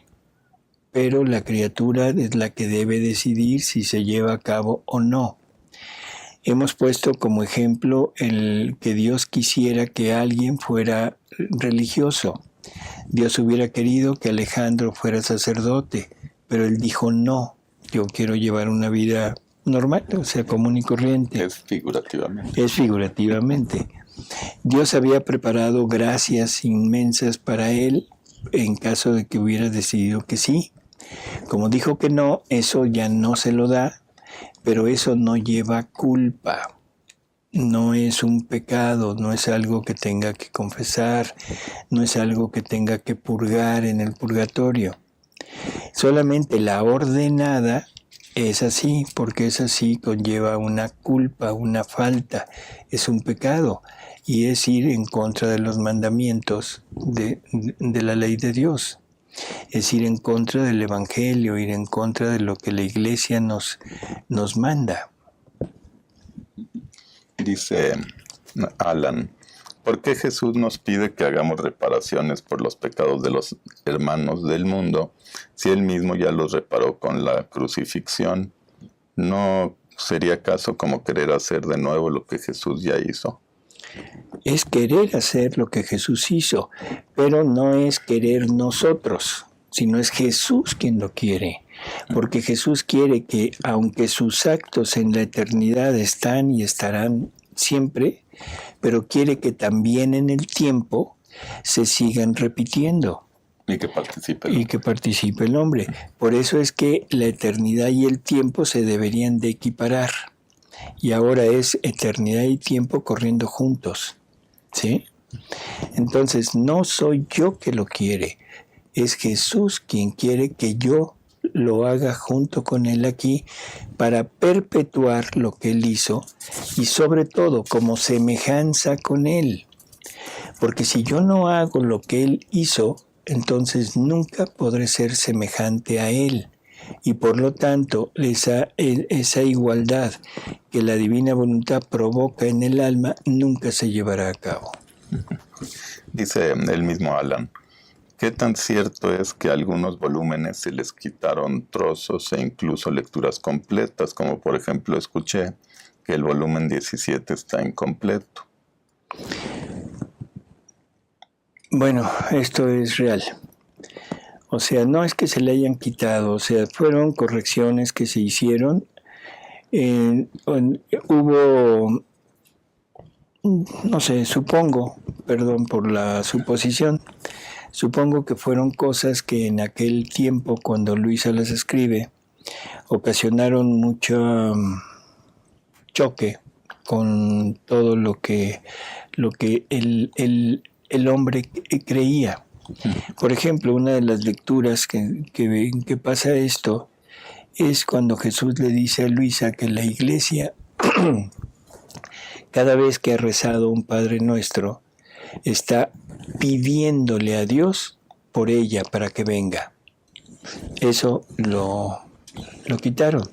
pero la criatura es la que debe decidir si se lleva a cabo o no. Hemos puesto como ejemplo el que Dios quisiera que alguien fuera religioso. Dios hubiera querido que Alejandro fuera sacerdote, pero él dijo no, yo quiero llevar una vida normal, o sea, común y corriente. Es figurativamente. Es figurativamente. Dios había preparado gracias inmensas para él en caso de que hubiera decidido que sí. Como dijo que no, eso ya no se lo da, pero eso no lleva culpa. No es un pecado, no es algo que tenga que confesar, no es algo que tenga que purgar en el purgatorio. Solamente la ordenada es así, porque es así, conlleva una culpa, una falta, es un pecado y es ir en contra de los mandamientos de la ley de Dios. Es ir en contra del Evangelio, ir en contra de lo que la Iglesia nos manda. Dice Alan, ¿por qué Jesús nos pide que hagamos reparaciones por los pecados de los hermanos del mundo si Él mismo ya los reparó con la crucifixión? ¿No sería acaso como querer hacer de nuevo lo que Jesús ya hizo? Es querer hacer lo que Jesús hizo, pero no es querer nosotros, sino es Jesús quien lo quiere. Porque Jesús quiere que, aunque sus actos en la eternidad están y estarán siempre, pero quiere que también en el tiempo se sigan repitiendo. Y que participe el hombre. Por eso es que la eternidad y el tiempo se deberían de equiparar. Y ahora es eternidad y tiempo corriendo juntos. ¿Sí? Entonces, no soy yo que lo quiere. Es Jesús quien quiere que yo lo haga junto con Él aquí para perpetuar lo que Él hizo y sobre todo como semejanza con Él. Porque si yo no hago lo que Él hizo, entonces nunca podré ser semejante a Él. Y por lo tanto, esa igualdad que la divina voluntad provoca en el alma nunca se llevará a cabo. Dice el mismo Alan, ¿qué tan cierto es que a algunos volúmenes se les quitaron trozos e incluso lecturas completas? Como por ejemplo escuché que el volumen 17 está incompleto. Bueno, esto es real. O sea, no es que se le hayan quitado, o sea, fueron correcciones que se hicieron. Hubo, no sé, perdón por la suposición, supongo que fueron cosas que en aquel tiempo, cuando Luisa las escribe, ocasionaron mucho choque con todo lo que el hombre creía. Por ejemplo, una de las lecturas que pasa esto es cuando Jesús le dice a Luisa que la Iglesia, cada vez que ha rezado un Padre Nuestro, está pidiéndole a Dios por ella para que venga. Eso lo quitaron.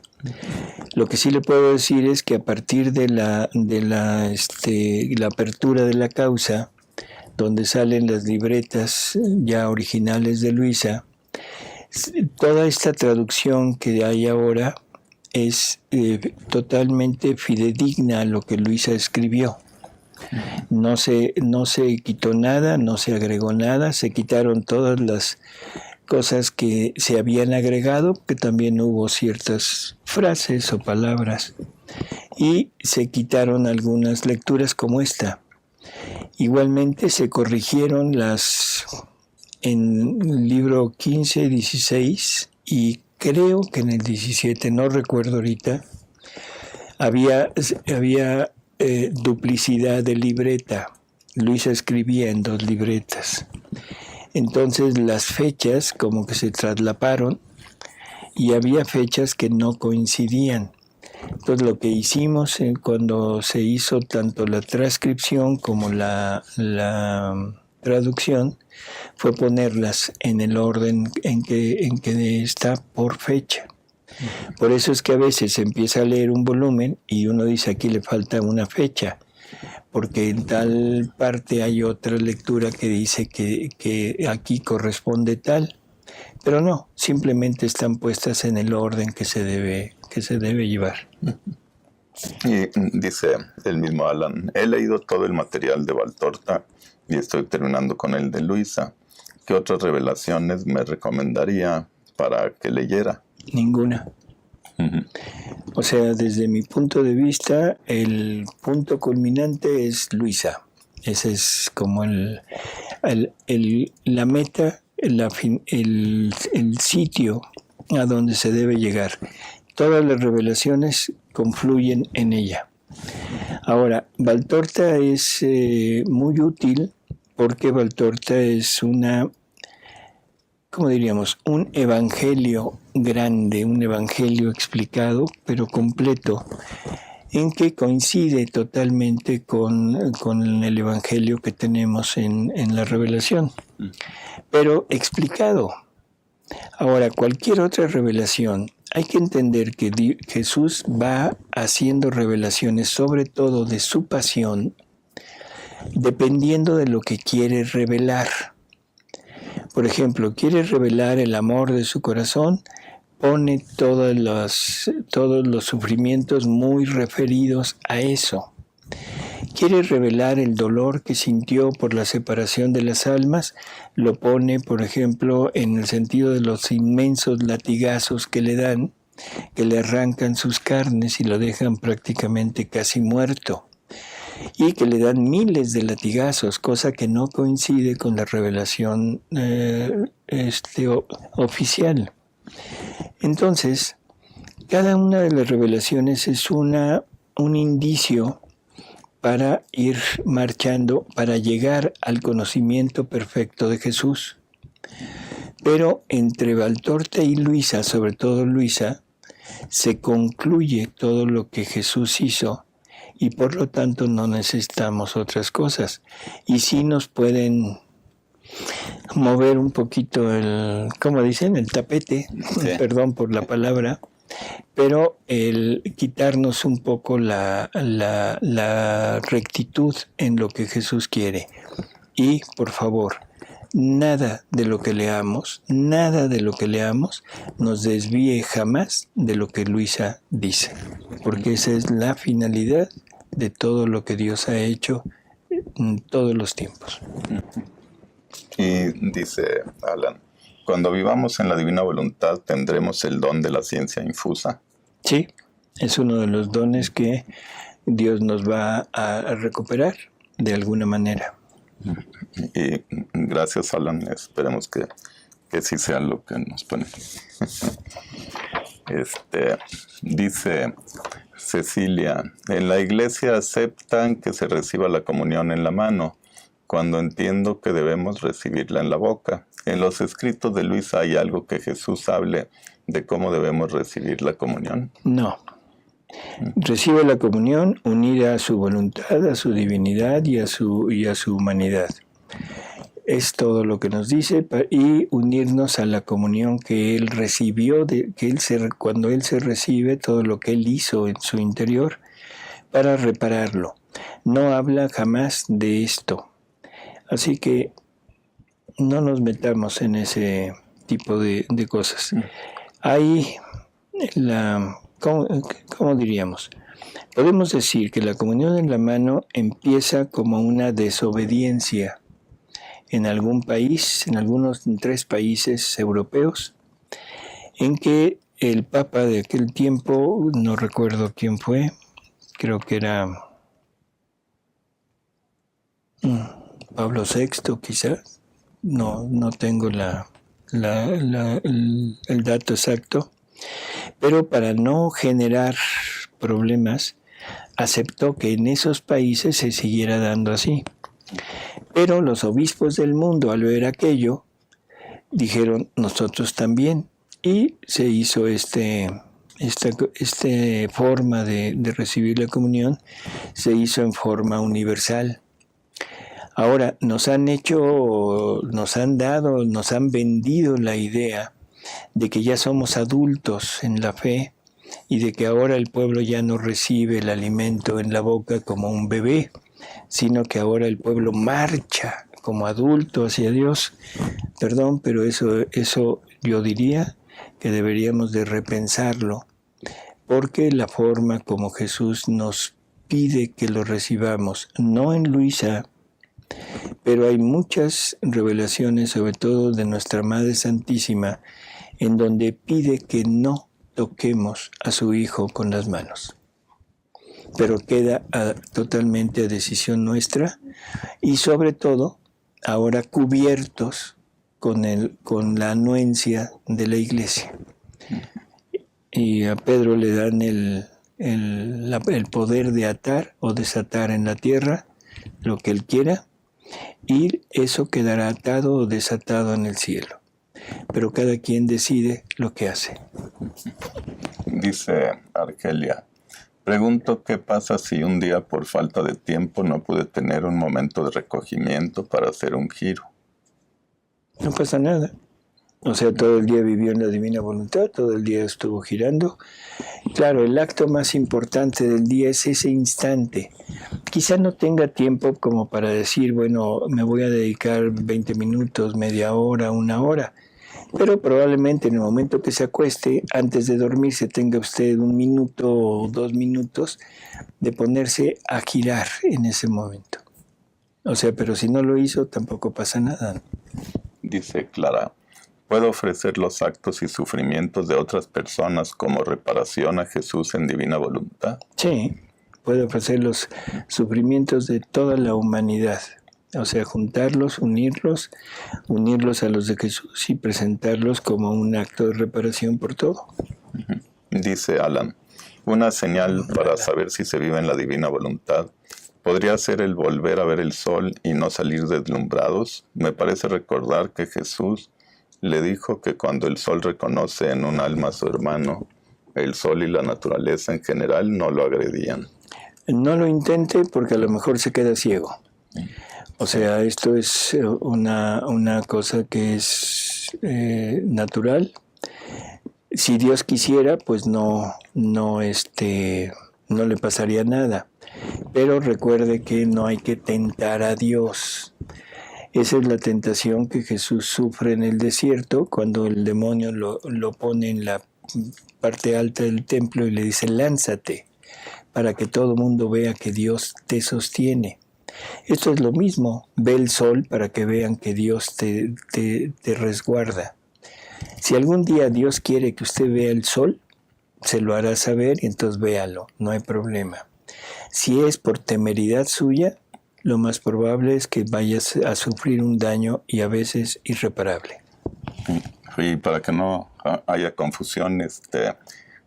Lo que sí le puedo decir es que a partir de la apertura de la causa, donde salen las libretas ya originales de Luisa, toda esta traducción que hay ahora es totalmente fidedigna a lo que Luisa escribió. No se quitó nada, no se agregó nada, se quitaron todas las cosas que se habían agregado, que también hubo ciertas frases o palabras, y se quitaron algunas lecturas como esta. Igualmente se corrigieron en el libro 15, 16 y creo que en el 17, no recuerdo ahorita, había duplicidad de libreta. Luisa escribía en 2 libretas. Entonces las fechas como que se traslaparon y había fechas que no coincidían. Entonces lo que hicimos cuando se hizo tanto la transcripción como la traducción fue ponerlas en el orden en que está por fecha. Por eso es que a veces se empieza a leer un volumen y uno dice aquí le falta una fecha, porque en tal parte hay otra lectura que dice que aquí corresponde tal, pero no, simplemente están puestas en el orden que se debe llevar. Y dice el mismo Alan, he leído todo el material de Valtorta y estoy terminando con el de Luisa. ¿Qué otras revelaciones me recomendaría para que leyera? Ninguna. Uh-huh. O sea, desde mi punto de vista, el punto culminante es Luisa. Ese es como la meta, el sitio a donde se debe llegar. Todas las revelaciones confluyen en ella. Ahora, Valtorta es muy útil porque Valtorta es ¿cómo diríamos? Un evangelio grande, un evangelio explicado, pero completo, en que coincide totalmente con el evangelio que tenemos en la revelación, pero explicado. Ahora, cualquier otra revelación, hay que entender que Jesús va haciendo revelaciones sobre todo de su pasión, dependiendo de lo que quiere revelar. Por ejemplo, quiere revelar el amor de su corazón, pone todos los sufrimientos muy referidos a eso. Quiere revelar el dolor que sintió por la separación de las almas, lo pone, por ejemplo, en el sentido de los inmensos latigazos que le dan, que le arrancan sus carnes y lo dejan prácticamente casi muerto, y que le dan miles de latigazos, cosa que no coincide con la revelación oficial. Entonces, cada una de las revelaciones es un indicio para ir marchando, para llegar al conocimiento perfecto de Jesús. Pero entre Valtorta y Luisa, sobre todo Luisa, se concluye todo lo que Jesús hizo y por lo tanto no necesitamos otras cosas. Y sí nos pueden mover un poquito el, ¿cómo dicen? El tapete, sí. Perdón por la palabra, pero el quitarnos un poco la rectitud en lo que Jesús quiere. Y, por favor, nada de lo que leamos nos desvíe jamás de lo que Luisa dice, porque esa es la finalidad de todo lo que Dios ha hecho en todos los tiempos. Y dice Alan, cuando vivamos en la divina voluntad, ¿tendremos el don de la ciencia infusa? Sí, es uno de los dones que Dios nos va a recuperar de alguna manera. Y gracias, Alan, esperemos que sí sea lo que nos pone. Dice Cecilia, en la iglesia aceptan que se reciba la comunión en la mano, cuando entiendo que debemos recibirla en la boca. En los escritos de Luisa hay algo que Jesús hable de cómo debemos recibir la comunión. No. Recibe la comunión unida a su voluntad, a su divinidad y a su humanidad. Es todo lo que nos dice, y unirnos a la comunión que Él recibió, cuando Él se recibe, todo lo que Él hizo en su interior para repararlo. No habla jamás de esto. Así que no nos metamos en ese tipo de cosas. Hay ¿cómo diríamos? Podemos decir que la comunión en la mano empieza como una desobediencia en algún país, en algunos 3 países europeos, en que el Papa de aquel tiempo, no recuerdo quién fue, creo que era Pablo VI quizás, no tengo el dato exacto, pero para no generar problemas, aceptó que en esos países se siguiera dando así. Pero los obispos del mundo, al ver aquello, dijeron, nosotros también, y se hizo esta forma de recibir la comunión, se hizo en forma universal. Ahora, nos han vendido la idea de que ya somos adultos en la fe y de que ahora el pueblo ya no recibe el alimento en la boca como un bebé, sino que ahora el pueblo marcha como adulto hacia Dios. Perdón, pero eso yo diría que deberíamos de repensarlo, porque la forma como Jesús nos pide que lo recibamos, no en Luisa, pero hay muchas revelaciones, sobre todo de nuestra Madre Santísima, en donde pide que no toquemos a su Hijo con las manos. Pero queda totalmente a decisión nuestra y sobre todo ahora cubiertos con la anuencia de la Iglesia. Y a Pedro le dan el poder de atar o desatar en la tierra lo que él quiera, y eso quedará atado o desatado en el cielo. Pero cada quien decide lo que hace. Dice Argelia, pregunto qué pasa si un día por falta de tiempo no pude tener un momento de recogimiento para hacer un giro. No pasa nada. O sea, todo el día vivió en la divina voluntad, todo el día estuvo girando. Claro, el acto más importante del día es ese instante. Quizá no tenga tiempo como para decir, bueno, me voy a dedicar 20 minutos, media hora, una hora. Pero probablemente en el momento que se acueste, antes de dormirse, tenga usted 1 minuto o 2 minutos de ponerse a girar en ese momento. O sea, pero si no lo hizo, tampoco pasa nada. Dice Clara, ¿puedo ofrecer los actos y sufrimientos de otras personas como reparación a Jesús en divina voluntad? Sí, puede ofrecer los sufrimientos de toda la humanidad. O sea, juntarlos, unirlos a los de Jesús y presentarlos como un acto de reparación por todo. Dice Alan, una señal para saber si se vive en la divina voluntad podría ser el volver a ver el sol y no salir deslumbrados. Me parece recordar que Jesús le dijo que cuando el sol reconoce en un alma a su hermano, el sol y la naturaleza en general no lo agredían. No lo intente porque a lo mejor se queda ciego. O sea, esto es una cosa que es natural. Si Dios quisiera, pues no le pasaría nada. Pero recuerde que no hay que tentar a Dios. Esa es la tentación que Jesús sufre en el desierto cuando el demonio lo pone en la parte alta del templo y le dice, lánzate, para que todo el mundo vea que Dios te sostiene. Esto es lo mismo, ve el sol para que vean que Dios te resguarda. Si algún día Dios quiere que usted vea el sol, se lo hará saber y entonces véalo, no hay problema. Si es por temeridad suya, lo más probable es que vayas a sufrir un daño y a veces irreparable. Y para que no haya confusión,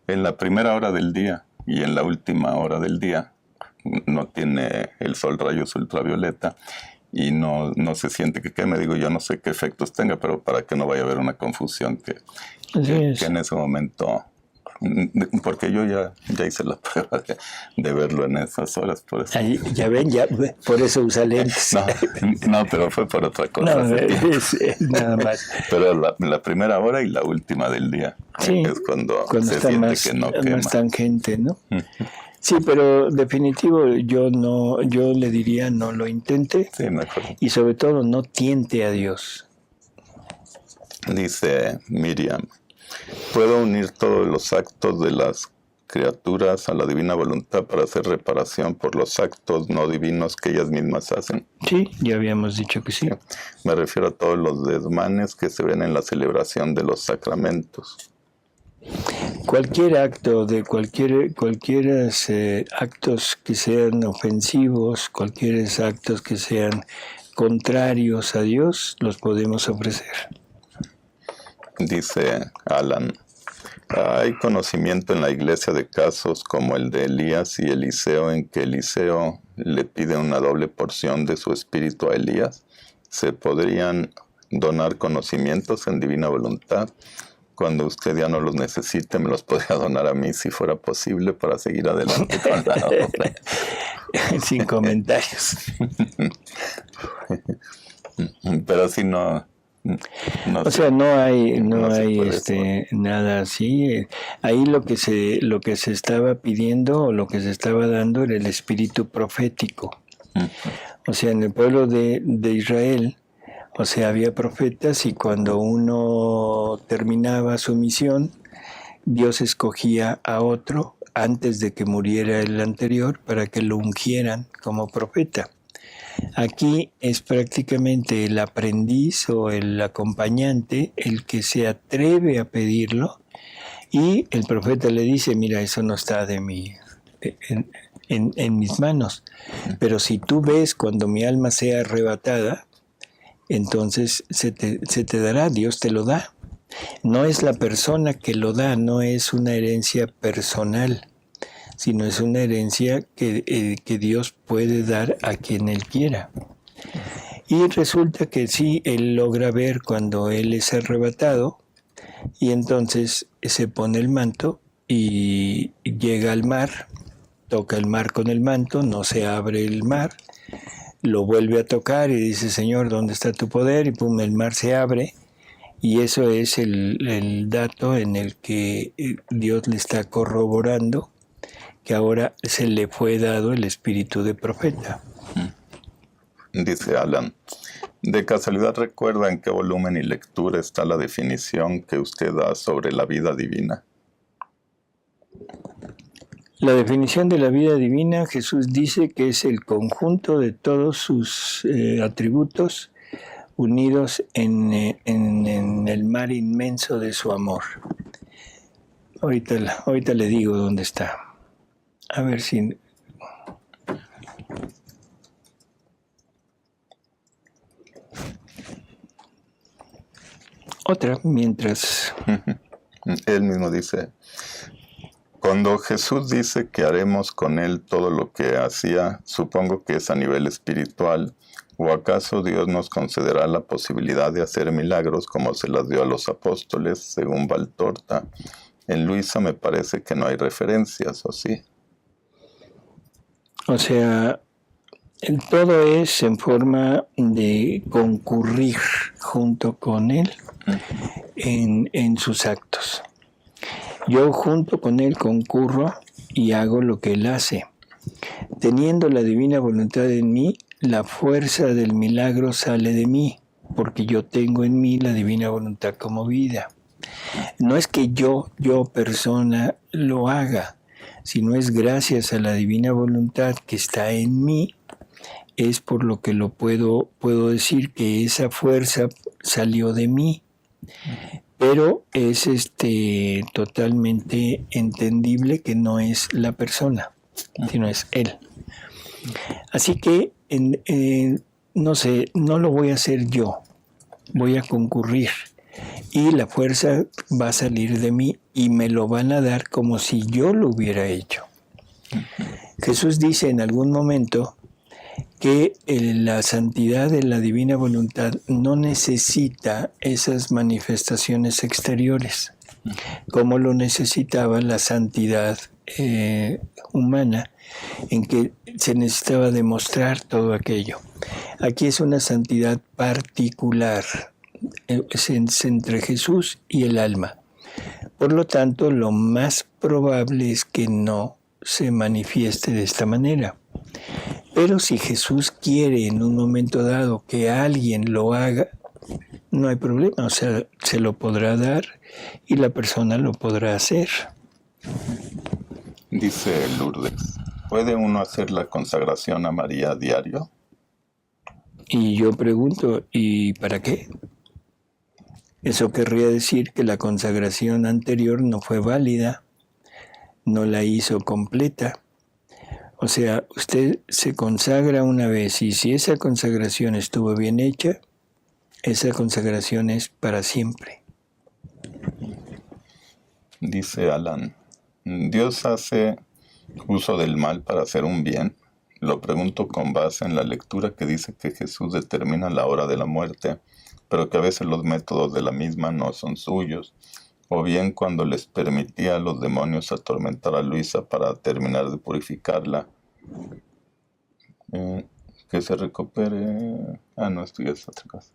en la primera hora del día y en la última hora del día no tiene el sol rayos ultravioleta y no se siente que queme. Digo, yo no sé qué efectos tenga, pero para que no vaya a haber una confusión que en ese momento... Porque yo ya hice la prueba de verlo en esas horas. Por eso. Ahí, ya ven, por eso usa lentes. No, pero fue por otra cosa. No, es nada más. Pero la primera hora y la última del día sí, es cuando se está siente más, que no quema. Más tangente, ¿no? Sí, pero definitivo yo le diría no lo intente. Sí, mejor. Y sobre todo no tiente a Dios. Dice Miriam, ¿puedo unir todos los actos de las criaturas a la divina voluntad para hacer reparación por los actos no divinos que ellas mismas hacen? Sí, ya habíamos dicho que sí. Me refiero a todos los desmanes que se ven en la celebración de los sacramentos. Cualquier acto de cualquier actos que sean ofensivos, cualquier actos que sean contrarios a Dios, los podemos ofrecer. Dice Alan, hay conocimiento en la iglesia de casos como el de Elías y Eliseo en que Eliseo le pide una doble porción de su espíritu a Elías. ¿Se podrían donar conocimientos en divina voluntad? Cuando usted ya no los necesite, me los podría donar a mí si fuera posible para seguir adelante con la obra. Sin comentarios. Pero si no... o sea, no hay nada así. Ahí lo que se estaba pidiendo o lo que se estaba dando era el espíritu profético. O sea, en el pueblo de Israel, o sea, había profetas y cuando uno terminaba su misión, Dios escogía a otro antes de que muriera el anterior para que lo ungieran como profeta. Aquí es prácticamente el aprendiz o el acompañante el que se atreve a pedirlo y el profeta le dice, mira, eso no está en mis manos, pero si tú ves cuando mi alma sea arrebatada, entonces se te dará, Dios te lo da. No es la persona que lo da, no es una herencia personal, sino es una herencia que Dios puede dar a quien Él quiera. Y resulta que sí, Él logra ver cuando Él es arrebatado, y entonces se pone el manto y llega al mar, toca el mar con el manto, no se abre el mar, lo vuelve a tocar y dice, Señor, ¿dónde está tu poder? Y pum, el mar se abre, Y eso es el dato en el que Dios le está corroborando que ahora se le fue dado el espíritu de profeta. Dice Alan, ¿de casualidad recuerda en qué volumen y lectura está la definición que usted da sobre la vida divina? La definición de la vida divina, Jesús dice que es el conjunto de todos sus atributos unidos en el mar inmenso de su amor. Ahorita le digo dónde está. A ver si... Otra, mientras... Él mismo dice, cuando Jesús dice que haremos con él todo lo que hacía, supongo que es a nivel espiritual, ¿o acaso Dios nos concederá la posibilidad de hacer milagros como se las dio a los apóstoles, según Valtorta? En Luisa me parece que no hay referencias, ¿o sí? O sea, todo es en forma de concurrir junto con él en sus actos. Yo junto con él concurro y hago lo que él hace. Teniendo la divina voluntad en mí, la fuerza del milagro sale de mí, porque yo tengo en mí la divina voluntad como vida. No es que yo persona, lo haga, sino es gracias a la divina voluntad que está en mí, es por lo que lo puedo decir que esa fuerza salió de mí. Pero es totalmente entendible que no es la persona, sino es él. Así que, no sé, no lo voy a hacer yo, voy a concurrir. Y la fuerza va a salir de mí y me lo van a dar como si yo lo hubiera hecho. Jesús dice en algún momento que la santidad de la divina voluntad no necesita esas manifestaciones exteriores, como lo necesitaba la santidad humana, en que se necesitaba demostrar todo aquello. Aquí es una santidad particular, es entre Jesús y el alma. Por lo tanto, lo más probable es que no se manifieste de esta manera. Pero si Jesús quiere en un momento dado que alguien lo haga, no hay problema, o sea, se lo podrá dar y la persona lo podrá hacer. Dice Lourdes, ¿puede uno hacer la consagración a María a diario? Y yo pregunto, ¿y para qué? Eso querría decir que la consagración anterior no fue válida, no la hizo completa. O sea, usted se consagra una vez y si esa consagración estuvo bien hecha, esa consagración es para siempre. Dice Alan, ¿Dios hace uso del mal para hacer un bien? Lo pregunto con base en la lectura que dice que Jesús determina la hora de la muerte, pero que a veces los métodos de la misma no son suyos. O bien cuando les permitía a los demonios atormentar a Luisa para terminar de purificarla, que se recupere... no, esto ya es otra cosa.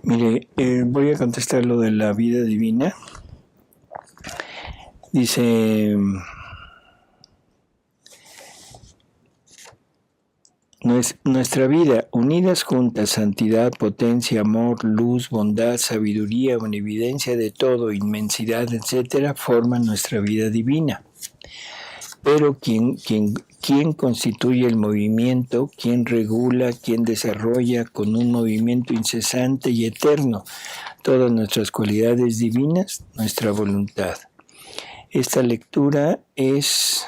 Mire, voy a contestar lo de la vida divina. Dice... Nuestra vida, unidas juntas, santidad, potencia, amor, luz, bondad, sabiduría, omnividencia de todo, inmensidad, etc., forman nuestra vida divina. Pero ¿quién constituye el movimiento? ¿Quién regula? ¿Quién desarrolla con un movimiento incesante y eterno todas nuestras cualidades divinas? Nuestra voluntad. Esta lectura es...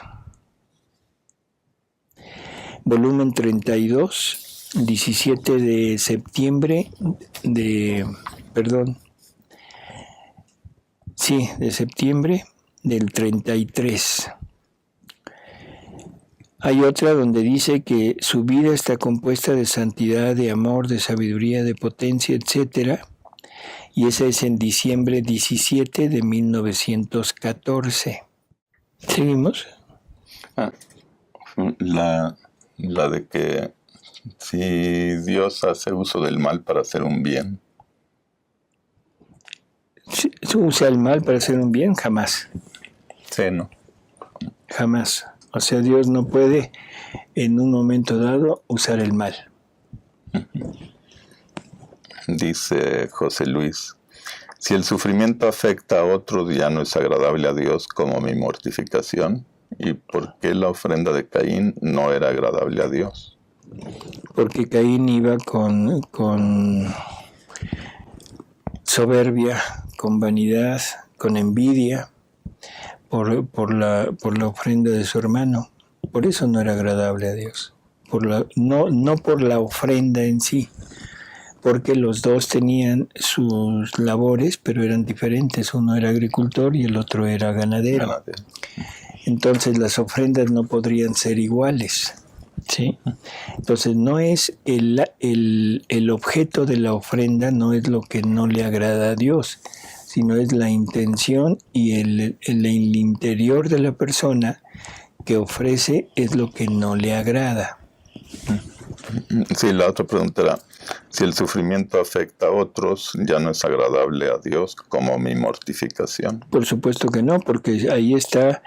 volumen 32, 17 de septiembre de septiembre del 33. Hay otra donde dice que su vida está compuesta de santidad, de amor, de sabiduría, de potencia, etc. Y esa es en diciembre 17 de 1914. ¿Seguimos? La de que si Dios hace uso del mal para hacer un bien. Si usa el mal para hacer un bien, jamás. Sí, ¿no? Jamás. O sea, Dios no puede en un momento dado usar el mal. Dice José Luis, si el sufrimiento afecta a otros ya no es agradable a Dios como mi mortificación. ¿Y por qué la ofrenda de Caín no era agradable a Dios? Porque Caín iba con soberbia, con vanidad, con envidia por la ofrenda de su hermano. Por eso no era agradable a Dios. No por la ofrenda en sí, porque los dos tenían sus labores, pero eran diferentes. Uno era agricultor y el otro era ganadero. Entonces las ofrendas no podrían ser iguales. ¿Sí? Entonces no es el objeto de la ofrenda, no es lo que no le agrada a Dios, sino es la intención y el interior de la persona que ofrece es lo que no le agrada. Sí, la otra pregunta era, si el sufrimiento afecta a otros, ya no es agradable a Dios como mi mortificación. Por supuesto que no, porque ahí está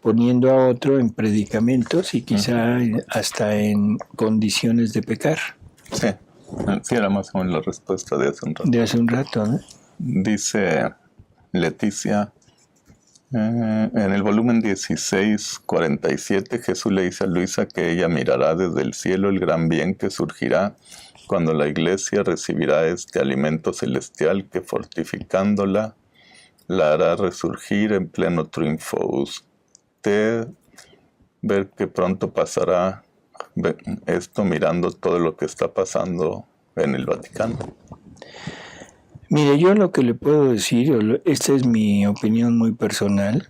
poniendo a otro en predicamentos y quizá hasta en condiciones de pecar. Sí, sí, era más o menos la respuesta de hace un rato. De hace un rato, ¿no? Dice Leticia, en el volumen 16:47, Jesús le dice a Luisa que ella mirará desde el cielo el gran bien que surgirá cuando la iglesia recibirá este alimento celestial que fortificándola la hará resurgir en pleno triunfo. Usted ver que pronto pasará esto mirando todo lo que está pasando en el Vaticano. Mire, yo lo que le puedo decir, esta es mi opinión muy personal,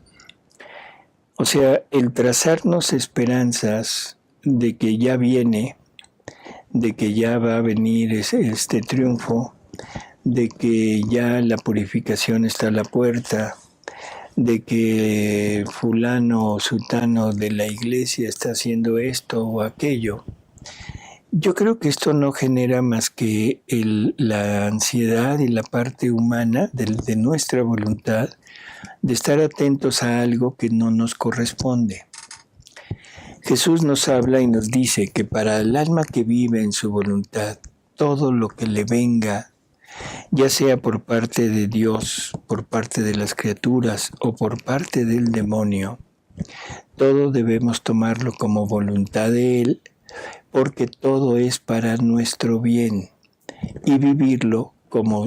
o sea, el trazarnos esperanzas de que ya viene, de que ya va a venir este triunfo, de que ya la purificación está a la puerta, de que fulano o sutano de la iglesia está haciendo esto o aquello. Yo creo que esto no genera más que la ansiedad y la parte humana de nuestra voluntad de estar atentos a algo que no nos corresponde. Jesús nos habla y nos dice que para el alma que vive en su voluntad, todo lo que le venga, ya sea por parte de Dios, por parte de las criaturas o por parte del demonio, todo debemos tomarlo como voluntad de Él, porque todo es para nuestro bien y vivirlo como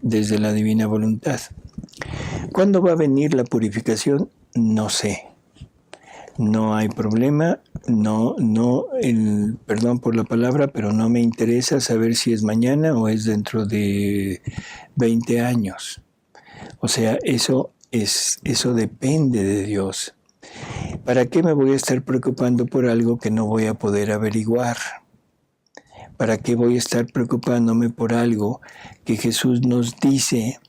desde la divina voluntad. ¿Cuándo va a venir la purificación? No sé. No hay problema, perdón por la palabra, pero no me interesa saber si es mañana o es dentro de 20 años. O sea, eso depende de Dios. ¿Para qué me voy a estar preocupando por algo que no voy a poder averiguar? ¿Para qué voy a estar preocupándome por algo que Jesús nos dice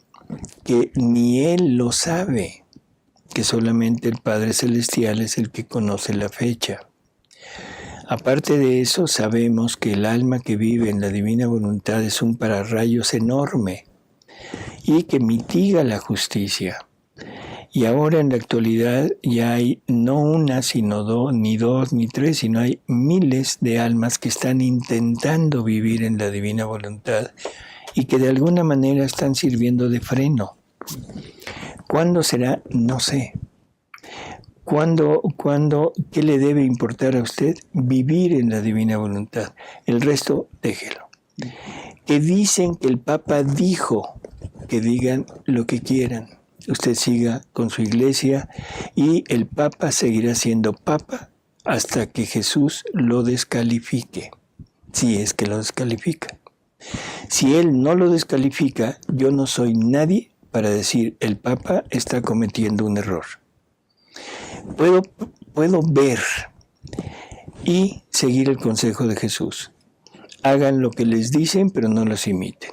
que ni Él lo sabe? Que solamente el Padre Celestial es el que conoce la fecha. Aparte de eso, sabemos que el alma que vive en la divina voluntad es un pararrayos enorme y que mitiga la justicia. Y ahora en la actualidad ya hay no una, sino ni dos, ni tres, sino hay miles de almas que están intentando vivir en la divina voluntad y que de alguna manera están sirviendo de freno. ¿Cuándo será? No sé. ¿Qué le debe importar a usted? Vivir en la divina voluntad. El resto, déjelo. Que dicen que el Papa dijo que digan lo que quieran. Usted siga con su iglesia y el Papa seguirá siendo Papa hasta que Jesús lo descalifique, si es que lo descalifica. Si Él no lo descalifica, yo no soy nadie para decir el Papa está cometiendo un error. Puedo ver y seguir el consejo de Jesús. Hagan lo que les dicen, pero no los imiten.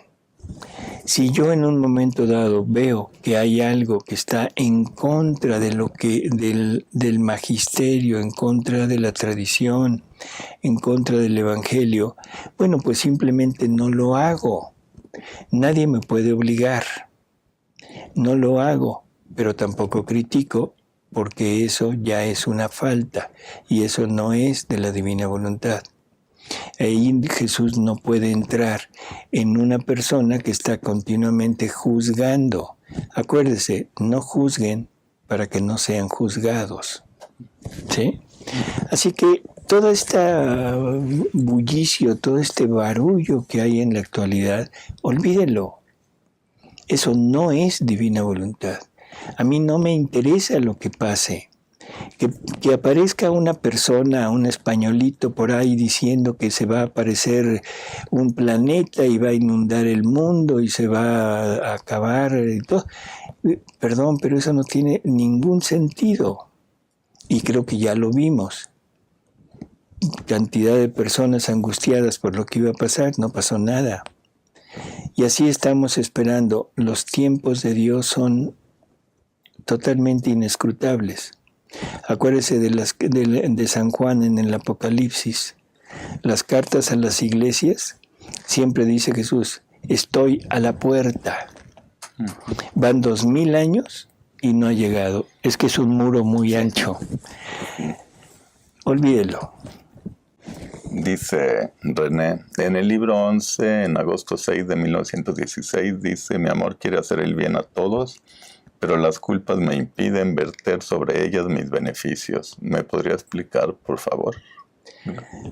Si yo en un momento dado veo que hay algo que está en contra de lo que del magisterio, en contra de la tradición, en contra del evangelio, bueno, pues simplemente no lo hago. Nadie me puede obligar. No lo hago, pero tampoco critico, porque eso ya es una falta y eso no es de la divina voluntad. Ahí Jesús no puede entrar en una persona que está continuamente juzgando. Acuérdese, no juzguen para que no sean juzgados. ¿Sí? Así que todo este bullicio, todo este barullo que hay en la actualidad, olvídenlo. Eso no es divina voluntad. A mí no me interesa lo que pase. Que aparezca una persona, un españolito por ahí diciendo que se va a aparecer un planeta y va a inundar el mundo y se va a acabar y todo. Perdón, pero eso no tiene ningún sentido. Y creo que ya lo vimos. Cantidad de personas angustiadas por lo que iba a pasar, no pasó nada. Y así estamos esperando. Los tiempos de Dios son totalmente inescrutables. Acuérdese de San Juan en el Apocalipsis. Las cartas a las iglesias, siempre dice Jesús, estoy a la puerta. Van 2000 años y no ha llegado. Es que es un muro muy ancho. Olvídelo. Dice René, en el libro 11, en agosto 6 de 1916, dice, mi amor quiere hacer el bien a todos, pero las culpas me impiden verter sobre ellas mis beneficios. ¿Me podría explicar, por favor?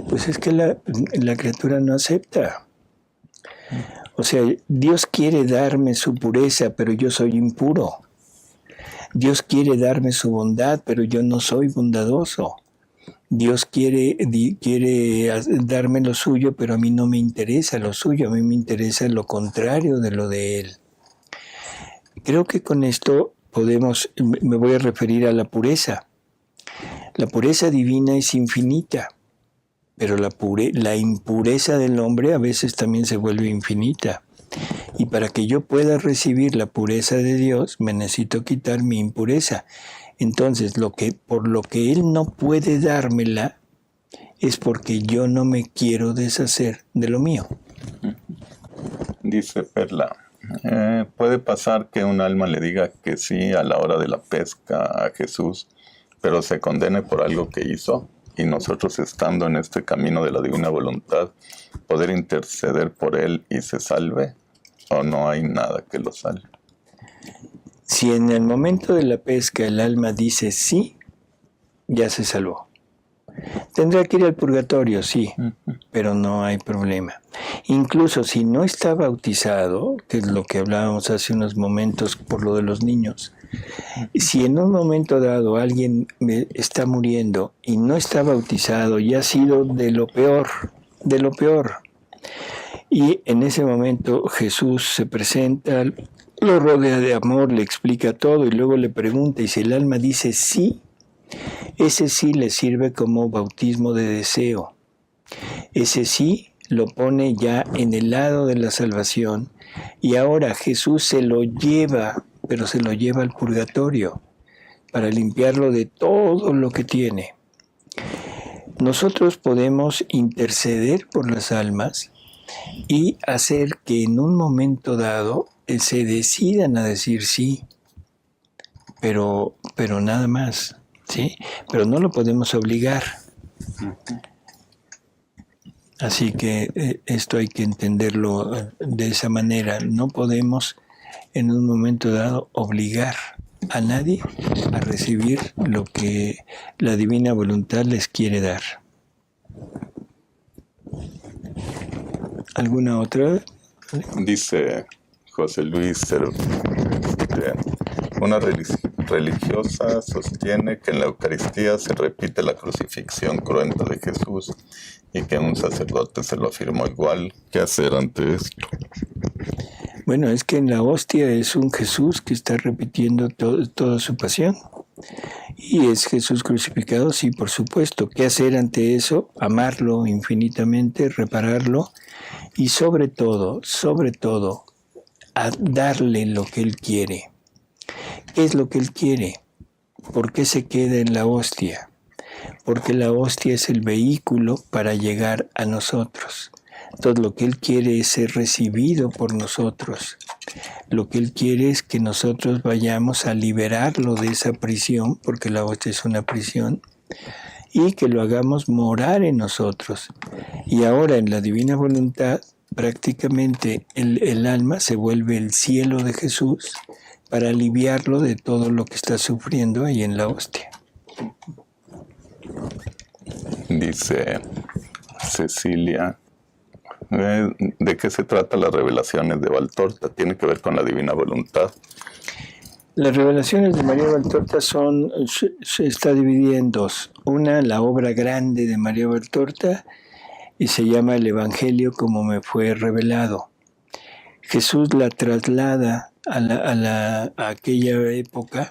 Pues es que la criatura no acepta. O sea, Dios quiere darme su pureza, pero yo soy impuro. Dios quiere darme su bondad, pero yo no soy bondadoso. Dios quiere darme lo suyo, pero a mí no me interesa lo suyo, a mí me interesa lo contrario de lo de Él. Creo que con esto me voy a referir a la pureza. La pureza divina es infinita, pero la impureza del hombre a veces también se vuelve infinita. Y para que yo pueda recibir la pureza de Dios, me necesito quitar mi impureza. Entonces, por lo que Él no puede dármela, es porque yo no me quiero deshacer de lo mío. Dice Perla, puede pasar que un alma le diga que sí a la hora de la pesca a Jesús, pero se condene por algo que hizo, y nosotros, estando en este camino de la divina voluntad, poder interceder por él y se salve, o no hay nada que lo salve. Si en el momento de la pesca el alma dice sí, ya se salvó. Tendrá que ir al purgatorio, sí, pero no hay problema. Incluso si no está bautizado, que es lo que hablábamos hace unos momentos por lo de los niños, si en un momento dado alguien está muriendo y no está bautizado y ha sido de lo peor, y en ese momento Jesús se presenta, lo rodea de amor, le explica todo y luego le pregunta, y si el alma dice sí, ese sí le sirve como bautismo de deseo. Ese sí lo pone ya en el lado de la salvación, y ahora Jesús se lo lleva, pero se lo lleva al purgatorio para limpiarlo de todo lo que tiene. Nosotros podemos interceder por las almas y hacer que en un momento dado se decidan a decir sí, pero nada más, ¿sí? Pero no lo podemos obligar. Así que esto hay que entenderlo de esa manera. No podemos en un momento dado obligar a nadie a recibir lo que la divina voluntad les quiere dar. ¿Alguna otra? Dice José Luis Cero, una religiosa sostiene que en la Eucaristía se repite la crucifixión cruenta de Jesús y que un sacerdote se lo afirmó igual. ¿Qué hacer ante esto? Bueno, es que en la hostia es un Jesús que está repitiendo toda su pasión. Y es Jesús crucificado, sí, por supuesto. ¿Qué hacer ante eso? Amarlo infinitamente, repararlo y sobre todo, a darle lo que Él quiere. ¿Qué es lo que Él quiere? ¿Por qué se queda en la hostia? Porque la hostia es el vehículo para llegar a nosotros. Entonces lo que Él quiere es ser recibido por nosotros. Lo que Él quiere es que nosotros vayamos a liberarlo de esa prisión, porque la hostia es una prisión, y que lo hagamos morar en nosotros. Y ahora en la divina voluntad, prácticamente el alma se vuelve el cielo de Jesús para aliviarlo de todo lo que está sufriendo ahí en la hostia. Dice Cecilia, ¿de qué se trata las revelaciones de Valtorta? ¿Tiene que ver con la divina voluntad? Las revelaciones de María Valtorta se está dividida en dos. Una, la obra grande de María Valtorta, y se llama El Evangelio como me fue revelado. Jesús la traslada a aquella época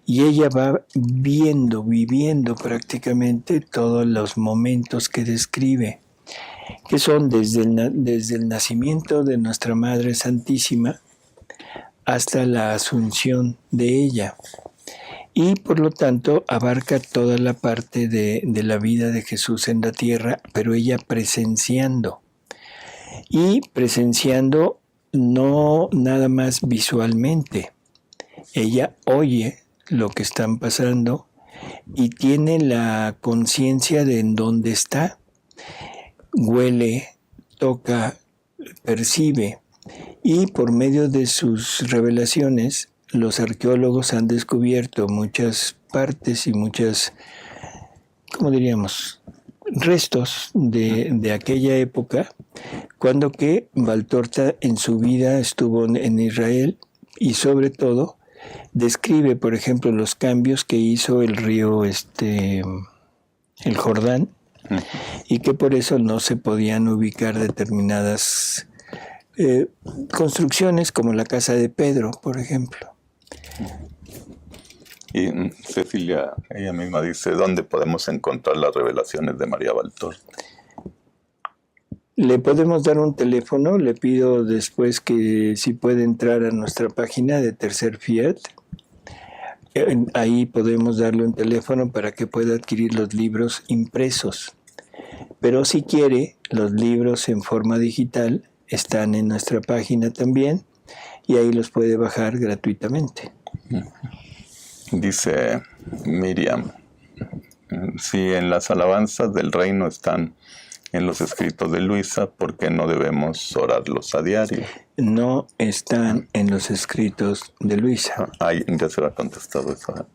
y ella va viviendo prácticamente todos los momentos que describe, que son desde el nacimiento de nuestra Madre Santísima hasta la asunción de ella. Y por lo tanto abarca toda la parte de la vida de Jesús en la tierra, pero ella presenciando. Y presenciando no nada más visualmente. Ella oye lo que están pasando y tiene la conciencia de en dónde está. Huele, toca, percibe. Y por medio de sus revelaciones, los arqueólogos han descubierto muchas partes y muchas, ¿cómo diríamos?, restos de aquella época, cuando que Valtorta en su vida estuvo en Israel y sobre todo describe, por ejemplo, los cambios que hizo el río el Jordán, y que por eso no se podían ubicar determinadas construcciones como la casa de Pedro, por ejemplo. Y Cecilia, ella misma dice, ¿dónde podemos encontrar las revelaciones de María Valtorta? Le podemos dar un teléfono, le pido después que si puede entrar a nuestra página de Tercer Fiat. Ahí podemos darle un teléfono para que pueda adquirir los libros impresos. Pero si quiere, los libros en forma digital están en nuestra página también y ahí los puede bajar gratuitamente. Dice Miriam, si en las alabanzas del reino están en los escritos de Luisa, ¿por qué no debemos orarlos a diario? No están en los escritos de Luisa. Ay, ya se ha contestado eso.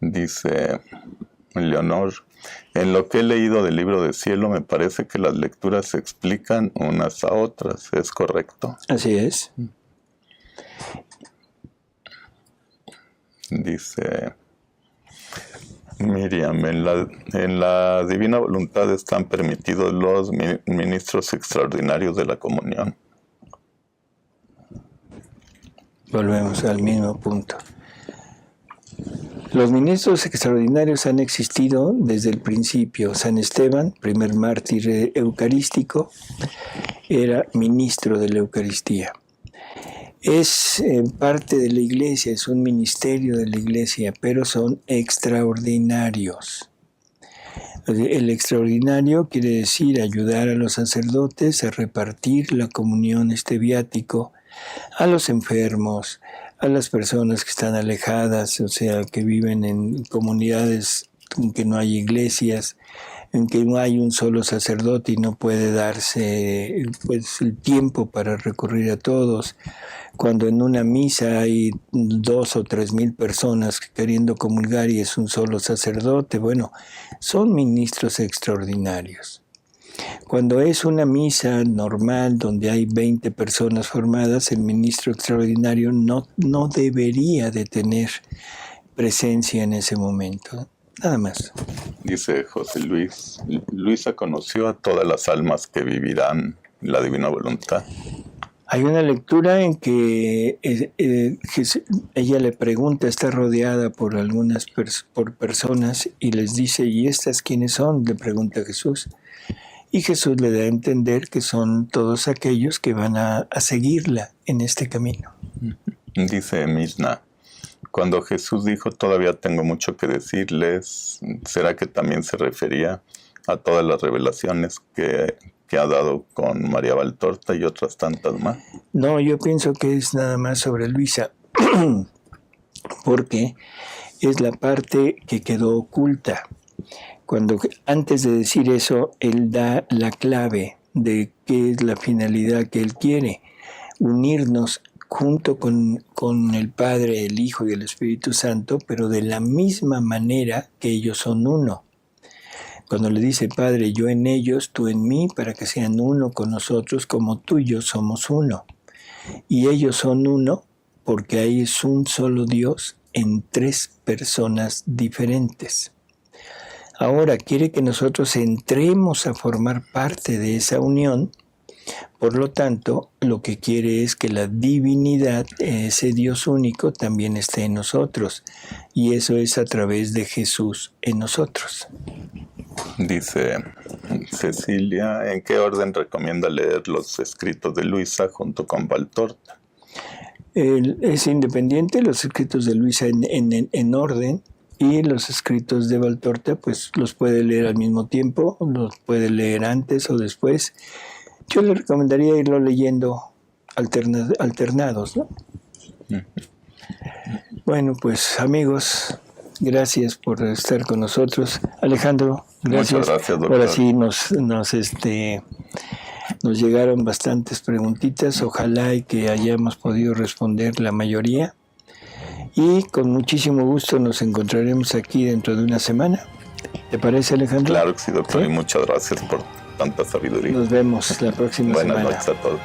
Dice Leonor, en lo que he leído del libro del cielo me parece que las lecturas se explican unas a otras, ¿es correcto? Así es. Dice Miriam, en la divina voluntad están permitidos los ministros extraordinarios de la comunión. Volvemos al mismo punto. Los ministros extraordinarios han existido desde el principio. San Esteban, primer mártir eucarístico, era ministro de la Eucaristía. Es parte de la iglesia, es un ministerio de la iglesia, pero son extraordinarios. El extraordinario quiere decir ayudar a los sacerdotes a repartir la comunión, viático, a los enfermos, a las personas que están alejadas, o sea, que viven en comunidades en que no hay iglesias, en que no hay un solo sacerdote y no puede darse pues, el tiempo para recurrir a todos. Cuando en una misa hay 2,000 o 3,000 personas queriendo comulgar y es un solo sacerdote, bueno, son ministros extraordinarios. Cuando es una misa normal donde hay 20 personas formadas, el ministro extraordinario no debería de tener presencia en ese momento. Nada más. Dice José Luis, Luisa conoció a todas las almas que vivirán la divina voluntad. Hay una lectura en que ella le pregunta, está rodeada por algunas personas y les dice, ¿y estas quiénes son?, le pregunta Jesús. Y Jesús le da a entender que son todos aquellos que van a seguirla en este camino. Dice Mishnah, cuando Jesús dijo todavía tengo mucho que decirles, ¿será que también se refería a todas las revelaciones que ha dado con María Valtorta y otras tantas más? No, yo pienso que es nada más sobre Luisa, porque es la parte que quedó oculta. Cuando antes de decir eso, él da la clave de qué es la finalidad que él quiere, unirnos junto con el Padre, el Hijo y el Espíritu Santo, pero de la misma manera que ellos son uno. Cuando le dice, Padre, yo en ellos, tú en mí, para que sean uno con nosotros, como tú y yo somos uno. Y ellos son uno porque ahí es un solo Dios en tres personas diferentes. Ahora quiere que nosotros entremos a formar parte de esa unión. Por lo tanto, lo que quiere es que la divinidad, ese Dios único, también esté en nosotros. Y eso es a través de Jesús en nosotros. Dice Cecilia, ¿en qué orden recomienda leer los escritos de Luisa junto con Valtorta? Es independiente, los escritos de Luisa en orden, y los escritos de Valtorta pues los puede leer al mismo tiempo, los puede leer antes o después. Yo le recomendaría irlo leyendo alternados, ¿no? Bueno, pues amigos, gracias por estar con nosotros. Alejandro, gracias. Muchas gracias, doctor. Ahora sí nos llegaron bastantes preguntitas. Ojalá y que hayamos podido responder la mayoría. Y con muchísimo gusto nos encontraremos aquí dentro de una semana. ¿Te parece, Alejandro? Claro que sí, doctor. ¿Sí? Y muchas gracias por tanta sabiduría. Nos vemos la próxima semana. Buenas noches a todos.